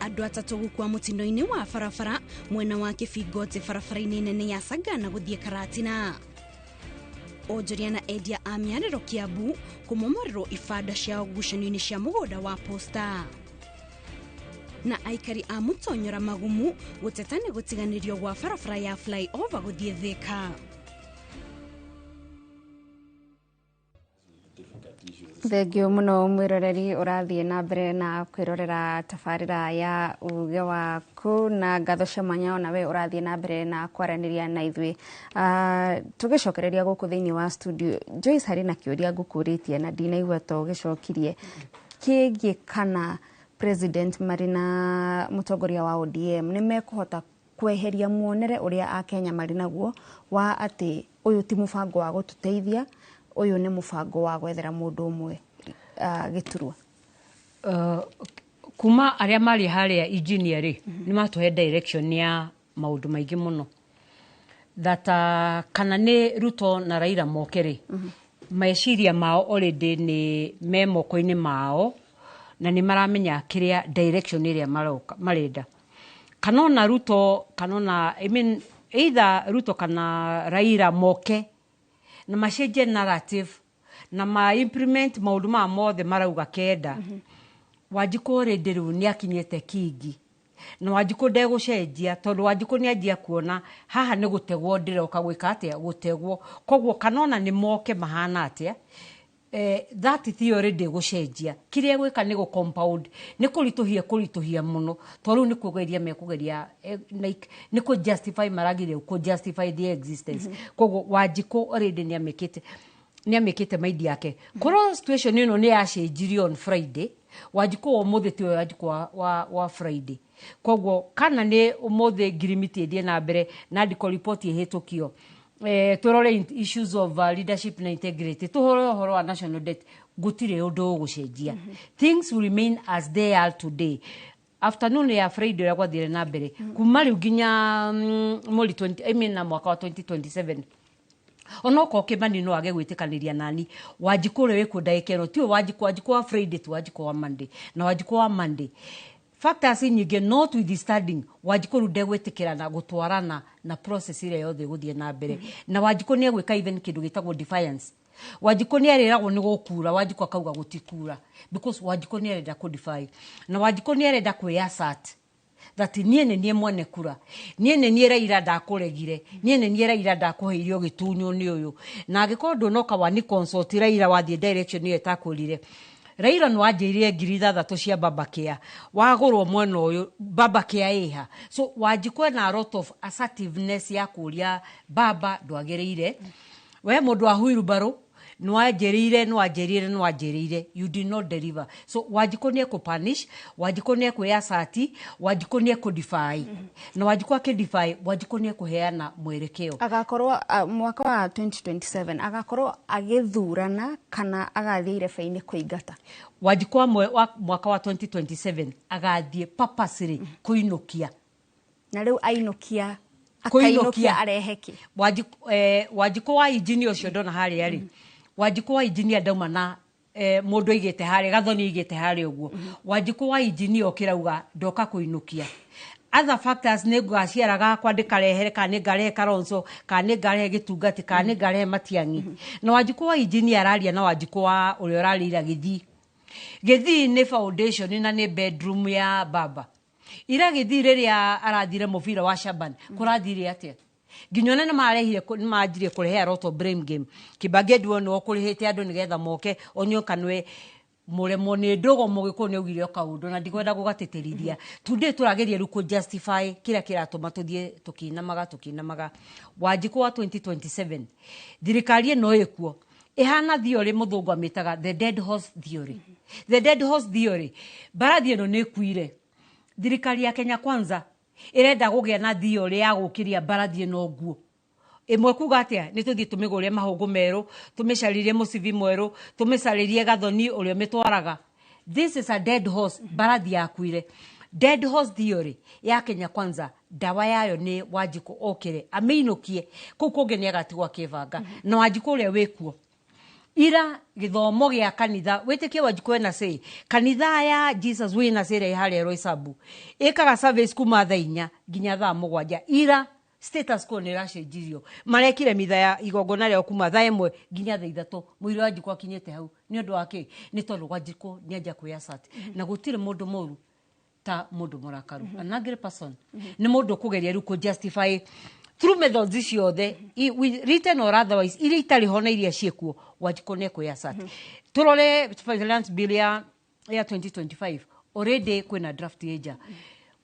andũ atatũ gũkua mũtino-inĩ wa barabara mwena wa Kĩbingoti barabara-inĩ nene ya Sagana gũthiĩ Karatina onjoria na endia a mĩarĩro Kiambu kũmomorerwo ibanda cia ngucanio-inĩ cia mũgũnda wa Posta na aikari a Mũtonyora Magumu gũteta nĩ gũtiganĩrio gwa barabara ya flyover gũthiĩ Thika Thengio mũno mwĩroreri ũrathiĩ na mbere na kwĩrorera tabarĩra ya uge waku na Ngatho Chamanya ona we ũrathiĩ na mbere na kwaranĩria na ithuĩ tũgĩcokereria gũkũ thĩinĩ wa studio Joyce harĩ na kĩũria ngũkũrĩtie na ndinaigua to gĩcokirie kĩgiĩ kana president marĩ na mũtongoria wa ODM nĩ mekũhota kweheria muonere ũrĩa Akenya marĩ naguo wa atĩ ũyũ ti mũbango wa gũtũteithia ũyũ nĩ mũbango wa gwethera mũndũ ũmwe gĩturwa kuma arĩa marĩ harĩa engineer rĩ nĩ matũhe direction ya maũndũ maingĩ mũno kana nĩ Ruto na Raila moke rĩ meciria mao already nĩ me moko-inĩ mao na nĩ maramenya kĩrĩa direction ĩrĩa marenda. Kanona Ruto, kanona, I mean, either Ruto kana Raila moke, na macenjie narrative, na implement maũndũ ma mothe marauga kenda. Wanjikũ already rĩu nĩ akinyĩte kingi. Na Wanjikũ ndegũcenjia, tondũ Wanjikũ nĩ anjia kuona haha nĩ gũtegwo ndĩroka gwĩka atĩa gũtegwo. Koguo kanona nĩ moke mahana atĩa. That theory ndĩgũcenjia. Kĩrĩa gwĩka nĩ gũ compound, nĩ kũritũhia mũno. Tondũ nĩ kũgeria mekũgeria nĩ kũ justify maragire kũ justify the existence. Koguo Wanjikũ already nĩ amĩkĩte maidi yake. Korwo situation ĩno nĩ yacenjirio on Friday, Wanjikũ ũmũthĩ ti Wanjikũ wa Friday. Koguo kana nĩ ũmũthĩ ngirimiti ĩthiĩ na mbere na ndiko report ĩhĩtũkio. Turore issues of leadership na integrity. Tuhoro horo wa national debt. Gutire ũndũ ũgũcenjia. Things will remain as they are today. Afternoon ya Friday ũrĩa gwathire na mbere. Kuma rĩu nginya na mwaka wa 2027. Onoko Kĩmani no age gwĩtĩkanĩria nani. Wanjikũ ũrĩa wĩkuo ndagĩka ĩno ti Wanjikũ wa Friday tu Wanjikũ wa Monday. Na Wanjikũ wa Monday. Factors nyingĩ notwithstanding Wanjikũ rĩu ndegwĩtĩkĩra na gũtwarana na process ĩrĩa yothe gũthiĩ na mbere. Na Wanjikũ nĩ egwĩka even kĩndũ gĩtagwo defiance. Wanjikũ nĩ erĩragwo nĩ gũkura, Wanjikũ akauga gũtikura, because Wanjikũ nĩ arenda kũdefy. Na Wanjikũ nĩ arenda kwĩassert that niĩ nĩ niĩ mwene kura, niĩ nĩ niĩ Raila ndakũregire, niĩ nĩ niĩ Raila ndakũheirio gĩtunyo nĩ ũyũ. Na angĩkorwo ndũnoka wani consult Raila wathiĩ direction ĩyo ĩtakũrire, Raila no anjĩrire 6,000 cia Babakea wagũrwo mwena ũyũ Babakea ĩha. So Wanjikũ na a lot of assertiveness ya kũria baba ndwagĩrĩire. We mũndũ wa wheelbarrow no anjĩrĩire, you did not deliver. So Wanjikũ nĩ ekũpunish, Wanjikũ nĩ ekwĩassert, Wanjikũ nĩ ekũdefy. Na Wanjikũ akĩdefy, Wanjikũ nĩ ekũheana mwerekeo. Agakorwo mwaka wa 2027 agakorwo agĩthurana kana agathiĩ irebe-inĩ kũingata. Wanjikũ wa mwaka wa 2027 agathiĩ purposely kũinũkia. Na rĩu ainũkia akainukia areheki. Wanjikũ wa engineer ũcio ndona harĩa rĩ. Wanjikũ wa engineer ndauma na mũndũ aigĩte harĩa, Gathoni aigĩte harĩa ũguo. Wanjikũ wa engineer okĩrauga ndoka kũinũkia. Other factors nĩ ngaciaraga kwandĩka rehere, kana nĩ ngarehe Kalonzo, kana nĩ ngarehe Gĩtungati, kana nĩ ngarehe Matiang'i. Na Wanjikũ wa engineer araria na Wanjikũ wa ũrĩa ũrarĩra Gĩthii. Gĩthii nĩ foundation na nĩ bedroom ya baba. Ira Gĩthii rĩrĩa arathire mũbira wa Shaban kũrathire atĩa? Ginyona nĩ marehire manjirie kũrehe roto blame game. Kibagedi wonwo kũrĩhĩte andũ nĩgetha moke onyoka nwe muremo nĩ ndogo mũgĩkũ nĩ ugire kaũndũ na ndikwenda gũgatĩtĩrithia. Today tũrageria rĩu justify kĩrĩa kĩratũma tũthiĩ tũkinamaga. Wanjikũ wa 2027 thirikari ĩno ĩkuo ihana theory mũthũngũ amĩtaga the dead horse theory. The dead horse theory barathi ĩno nĩ kuire. Thirikari ya Kenya Kwanza irenda gũgĩa na theory ya gũkĩria barathi ĩno nguo. Imwe kuga atĩa nĩ tũthiĩ tũmĩgũrie mahũngũ merũ, tũmĩcarĩrie mũcibi mwerũ, tũmĩcarĩrie Gathoni ũrĩa ũmĩtwaraga. This is a dead horse, barathi yakuire. Dead horse theory ya Kenya Kwanza dawa yayo nĩ Wanjikũ okire amĩinũkie kũu kũngĩ nĩ agatigwo akĩbanga. Na Wanjikũ ũrĩa wĩkuo ira gĩthomo gĩa kanitha wĩtĩkie Wanjikũ ena say kanitha ya Jesus wĩna say harĩa Roysambu ĩkaga service kuma thaa 4 nginya thaa 7 ira status quo nĩ racenjirio marekire mitha ya igongona rĩao kuma thaa 1 nginya thaa 3 mũira Wanjikũ akinyĩte hau nĩ ũndũ wake nĩ tondũ Wanjikũ nĩ anja kwĩassert na gũtirĩ mũndũ mũru ta mũndũ mũrakaru. An angry person nĩ mũndũ kũgeria rĩu kũ justify through methods ciothe written or otherwise iria itarĩ ho na iria ciĩkuo Wanjikũ nĩ kwĩassert. Turore finance bill ya 2025 already kwĩna draft eja.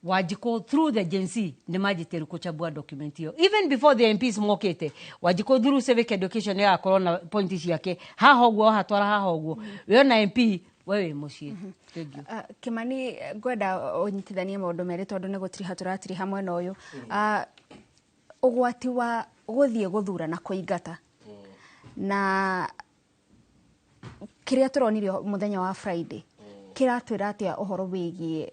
Wanjikũ through the agency nĩ manjĩte kuchambua document hiyo even before the MPs mokete. Wanjikũ through civic education ya corona point ciake haha ũguo hatwara haha ũguo we na MP wewe muciĩ. Kimani ngwenda ũnyitithanie maũndũ merĩ tondũ nĩ gũtiri haturatiri hamwe na ũyũ. Ũgwati wa gũthiĩ gũthura na kũingata na kĩrĩa tũronirio mũthenya wa Friday kĩratwĩra atĩa ũhoro wĩgiĩ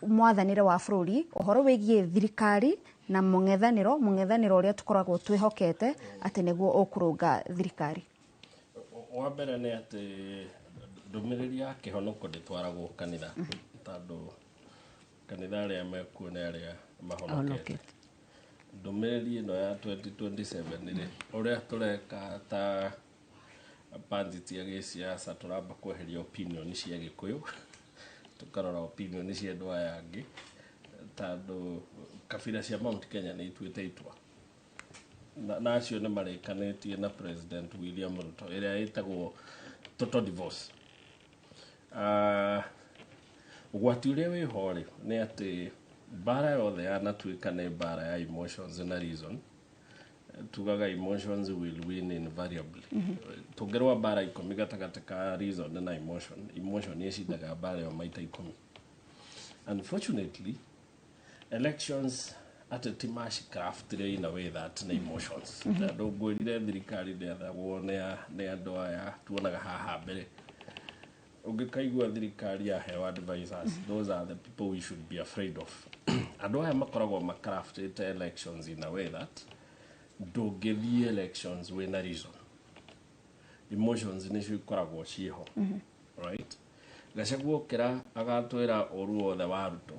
mwathanĩre wa bũrũri, ũhoro wĩgiĩ thirikari na mũng'ethanĩro ũrĩa tũkoragwo twĩhokete atĩ nĩguo ũkũrũnga thirikari. Wa mbere nĩ atĩ ndũmĩrĩri ya kĩhonoko ndĩtwaragwo kanitha tondũ kanitha arĩa mekuo nĩ arĩa mahonokete. Ndũmĩrĩri ĩno ya 2027 rĩ ũrĩa tũreka ta bandits ya gĩsiasa tũramba kweheria opinion cia Gĩkũyũ tukarora opinion cia andũ aya angĩ tondũ kabira cia Mount Kenya nĩ ituĩte itua na acio nĩ marĩkanĩtie na President William Ruto ĩrĩa ĩtagwo total divorce. Ũgwati ũrĩa wĩho rĩ nĩ atĩ mbara yothe yanatuĩka nĩ mbara ya emotions na reason, tugaga emotions will win invariably. Tũngĩrũa mbara 10 gatagatĩ ka reason na emotion nĩĩcindaga mbara ĩyo maita 10. Unfortunately, elections ateti macicraftire in a way that na emotions. Tondũ ngwĩrire thirikari ndĩathagwo nĩ andũ aya tuonaga haha mbere. Ũngĩkaigua thirikari yaheo advisors, those are the people we should be afraid of. Andũ aya makoragwo macraftite elections in a way that ndũngĩthiĩ elections wĩna reason. Emotions nĩcio ikoragwo ciĩho. Right? Gachagua okĩra agatwĩra ũru wothe wa Ruto.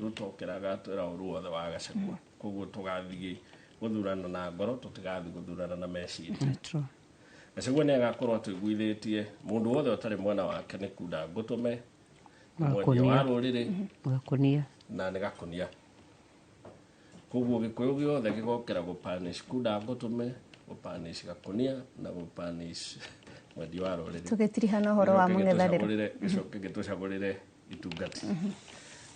Ruto okĩra agatwĩra ũru wothe wa Gachagua. Koguo tũgathiĩ gũthurana na ngoro, tũtigathiĩ gũthurana na meciria. Gachagua nĩ agakorwo atũiguithĩtie mũndũ wothe ũtarĩ mwena wake nĩ kuda ngũtũme mwendia wa rũrĩrĩ na nĩ gakonia. Koguo Gĩkũyũ gĩothe gĩgokĩra gũpanish kuda ngũtũme, gũpanish gakonia na gũpanish mwendia wa rũrĩrĩ. Tũgĩtirihana ũhoro wa mũng'ethanĩro. Gĩcoke gĩtũcagũrĩre itungati.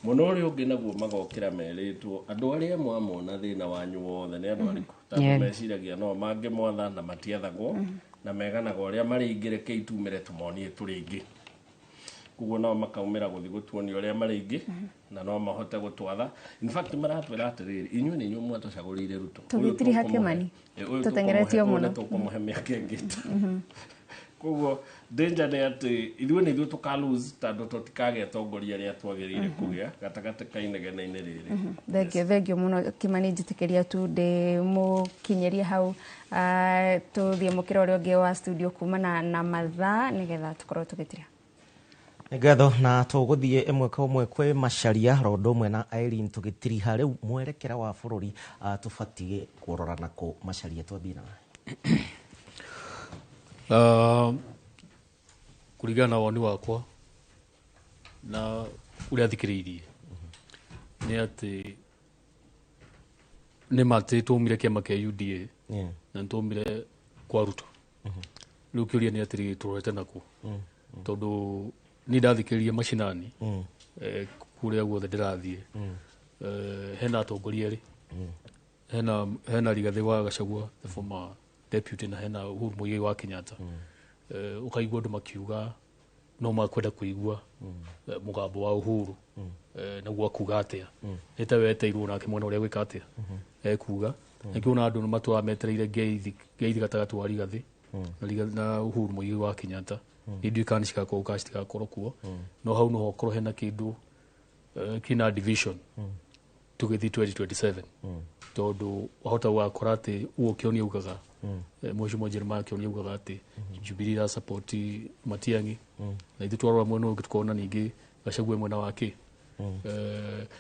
Mũno ũrĩa ũngĩ naguo magokĩra merĩtwo andũ arĩa mwamona thĩna wanyu wothe nĩ andũ arĩkũ. Tondũ meciragia no mangĩmwatha na matiathagwo na meganaga ũrĩa marĩ ingĩ reke itumĩre tũmonie tũrĩ ingĩ. Koguo nao makaumĩra gũthiĩ gũtuonia ũrĩa marĩ ingĩ na no mahote gũtwatha. In fact maratwĩra atĩrĩrĩ, inyuĩ nĩ inyuĩ mwatũcagũrĩire Ruto. Tũgĩtiriha Kĩmani. Tũtengeretio mũno. Tũkũmũhe mĩaka ĩngĩ. Koguo danger nĩ atĩ ithuĩ nĩ ithuĩ tũkalose tondũ tũtikagetongoria arĩa twagĩrĩire kũgĩa gatagatĩ ka inegene-inĩ rĩrĩ. Thengio mũno Kĩmani, njĩtĩkĩria tu ndĩmũkinyĩrie hau tũthiĩ mũkĩra ũrĩa ũngĩ wa studio kumana na mathaa nĩgetha tũkorwo tũgĩtiriha. Ngatho na tũgũthiĩ ĩmwe kwa ĩmwe kwĩ Macharia rondo ũmwe na Irene tũgĩtiriha rĩu mwerekera wa bũrũri tũbatiĩ kũrora nakũ Macharia twambie nawe. Kũringana na woni wakwa na ũrĩa thikĩrĩirie nĩ atĩ nĩ matĩ tũmire kĩama kĩa UDA na tũmire kwa Ruto. Rĩu kĩũria nĩ atĩ tũrorete nakũ tondũ nĩ ndathikĩrĩria macinani kũrĩa guothe ndĩrathiĩ. Hena atongoria erĩ, hena Rigathĩ wa Gachagua the former deputy na hena Uhuru Muigai wa Kenyatta. Ũkaigua andũ makiuga no makwenda kũigua mũgambo wa Uhuru naguo akuga atĩa. Nĩ ta weteirwo nake mwena ũrĩa gwĩka atĩa ekuga. Nĩkĩona andũ nĩ matũra metereire ngeithi gatagatĩ wa Rigathĩ na Uhuru Muigai wa Kenyatta. Nĩndiũĩ kana citigakorwo citigakorwo kuo no hau no hakorwo hena kĩndũ kina division tũgĩthiĩ 2027 tondũ wahota gũgakora atĩ Kĩoni augaga Mheshimiwa Jeremiah Kĩoni augaga atĩ Jubilee ĩra support Matiang'i na ithuĩ twarora mwena ũngĩ tukona ningĩ Gachagua mwena wake.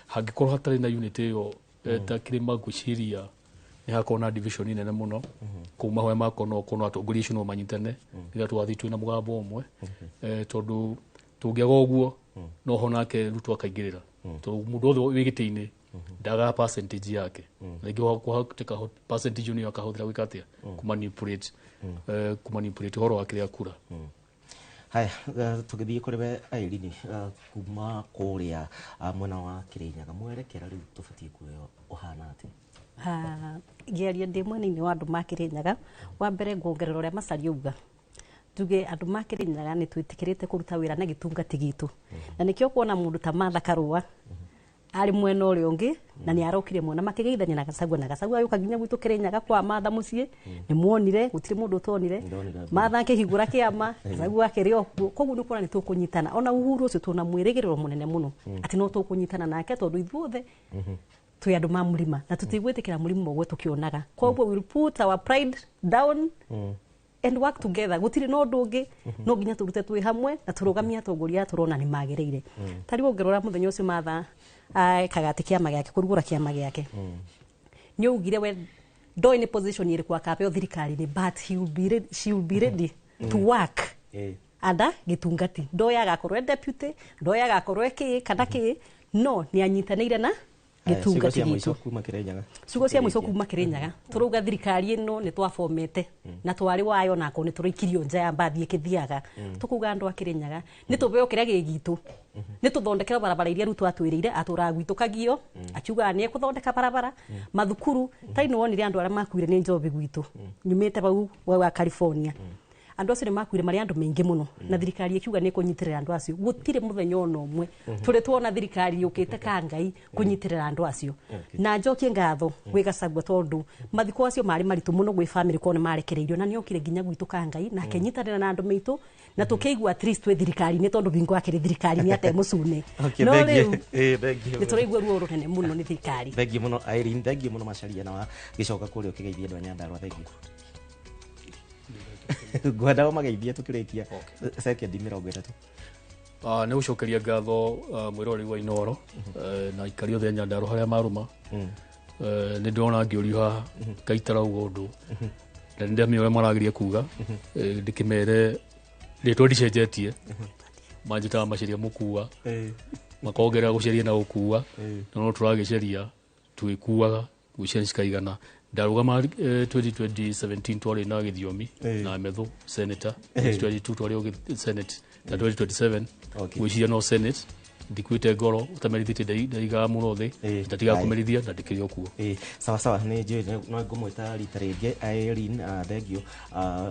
Hangĩkorwo hatarĩ na unity ĩyo takĩrĩ magwĩciria nĩ hakorwo na division nene mũno kuma hoe makorwo no atongoria acio no manyitane rĩrĩa twathiĩ twĩna mũgambo ũmwe tondũ tũngĩaga ũguo no ho nake Ruto akaingĩrĩra tondũ mũndũ wothe wĩ gĩtĩ-inĩ ndaga percentage yake rĩngĩ gwahoteka percentage nĩyo akahũthĩra gwĩka atĩa kumanipulate ũhoro wa kĩrĩa kura. Haya tũgĩthiĩ kũrĩ we Irene kuma kũrĩa mwena wa Kĩrĩnyaga mwerekera rĩu tũbatiĩ kuoyo ũhana atĩa? Ngĩaria ndĩ mwena-inĩ wa andũ ma Kĩrĩnyaga, wa mbere nguongerera ũrĩa Macharia auga tuge andũ ma Kĩrĩnyaga nĩ twĩtĩkĩrĩte kũruta wĩra na gĩtungati gitũ na nĩkĩo kuona mũndũ ta Martha Karũa ari mwena ũrĩa ũngĩ na nĩ arokire mwena makĩgeithania na Gachagua yuka nginya gwitũ Kĩrĩnyaga kwa Martha mũciĩ nĩ muonire gũtirĩ mũndũ ũtonire Martha akĩhingũra kĩama Gachagua akĩrĩ o koguo nĩ kuona nĩ tũkũnyitana ona Uhuru ũcio tuna mwĩrĩgĩrĩro mũnene mũno atĩ no tũkũnyitana nake tondũ ithuothe twĩ andũ ma mũrima na tũtigwĩtĩkĩra mũrimo ũguo tũkĩonaga koguo we will put our pride down and work together gutire no ndungi no nginya turute twi hamwe na turugamia atongoria turona ni magiriire tari ngirora muthenya ucio matha kagati kiama giake kurugura kiama giake ni ugire we do in a position iri kwa kape thirikari ni but she will be ready to work ada gitungati ndo yagakorwo deputy ndo yagakorwo ki kana ki no ni anyitaniire na gitungati gitu ciugo cia mwico kuma Kirinyaga turuga thirikari ino ni twafomete na twari wayo nako ni turikirio nja ya mbathi ikithiaga tukuga andu a Kirinyaga ni tubeo kiria gigitu ni tuthondekera barabara iria Ruto atwirire atura gwitũkagio akiuga ni ekuthondeka barabara mathukuru tari no wonire andu aria makuire ni njobi gwitu nyumite bau wa California andu acio ni makuire mari andu maingi muno na thirikari ikiuga ni kunyitirira andu acio gutire muthenya ono umwe turi tuona thirikari yukite kangai kunyitirira andu acio na njokie ngatho gwi Gachagua tondu mathiko acio mari maritu muno gwi family kone marekereirio na ni okire nginya gwitu kangai na kenyitanira na andu maitu na tukeigua at least we thirikari ni tondu bingo akiri thirikari ni ate mucune no riu ni turaigua ruo runene muno ni thirikari thengi muno Irene thengi muno Macharia na wa gicoka kuri ukigeithia andu a Nyandarua thengi gwada magaithia tukirikia second 30 ne ucokeria ngatho mwirori wa Inoro na ikari othe Nyandarua haria maruma ni ndona ngiurio haha ngaitara ugundu na ndemio ria maragiria kuga ndikimere ritwa ndicenjetie manjita Macharia mukua makongera guceria na gukua no turagiceria twikuaga guceria cikaigana ndarugama 2017 twari na githiomi na metho senator 2022 twari senate na 2027 gwiciria no senate ndikwite ngoro utamerithite ndaiga muno thi ndatiga kumerithia na ndikirio kuo sawa sawa ni je no ngumwita rita ringi Irene thengio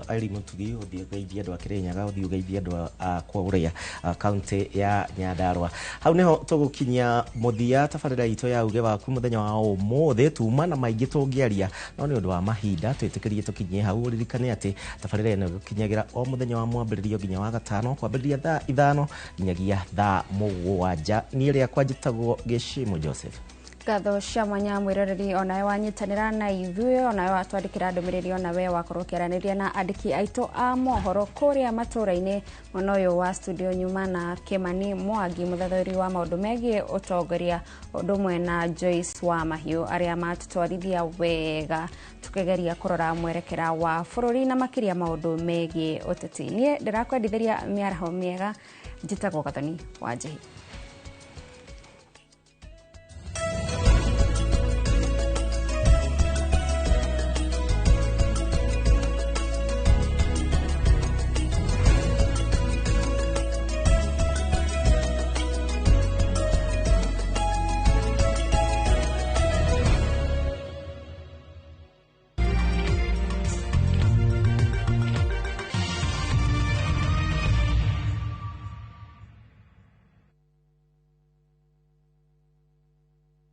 Irene Mutugi uthie geithia andu a Kirinyaga uthie geithia andu a kwa uria county ya Nyandarua hau neho tugukinya muthia tabarira ito ya uge waku muthenya wa umuthi tuma na maingi tungiaria no ni undu wa mahinda twitikirie tukinye hau ririkane ati tabarira ino gukinyagira o muthenya wa mwambiririo nginya wa gatano kwambiriria thaa 5 nginyagia thaa 7 ni ria kwajitagwo Geshimo Joseph Gatho cia mwanya mwiroreri onawe wanyitanira na ithuĩ onawe watwandĩkĩra ndũmĩrĩri onawe wakorwo ũkĩaranĩria na andĩki aitũ a mohoro kũrĩa matũra-inĩ mwena ũyũ wa studio nyuma na Kimani Mwangi mũthathaũri wa maũndũ megiĩ ũtongoria ũndũ ũmwe na Joyce wa Mahiũ arĩa matũtwarithia wega tũkĩgeria kũrora mwerekera wa bũrũri na makĩria maũndũ megiĩ ũteti. Niĩ ndĩrakwendithĩria mĩaraho mĩega njĩtagwo Gathoni wa Njehi.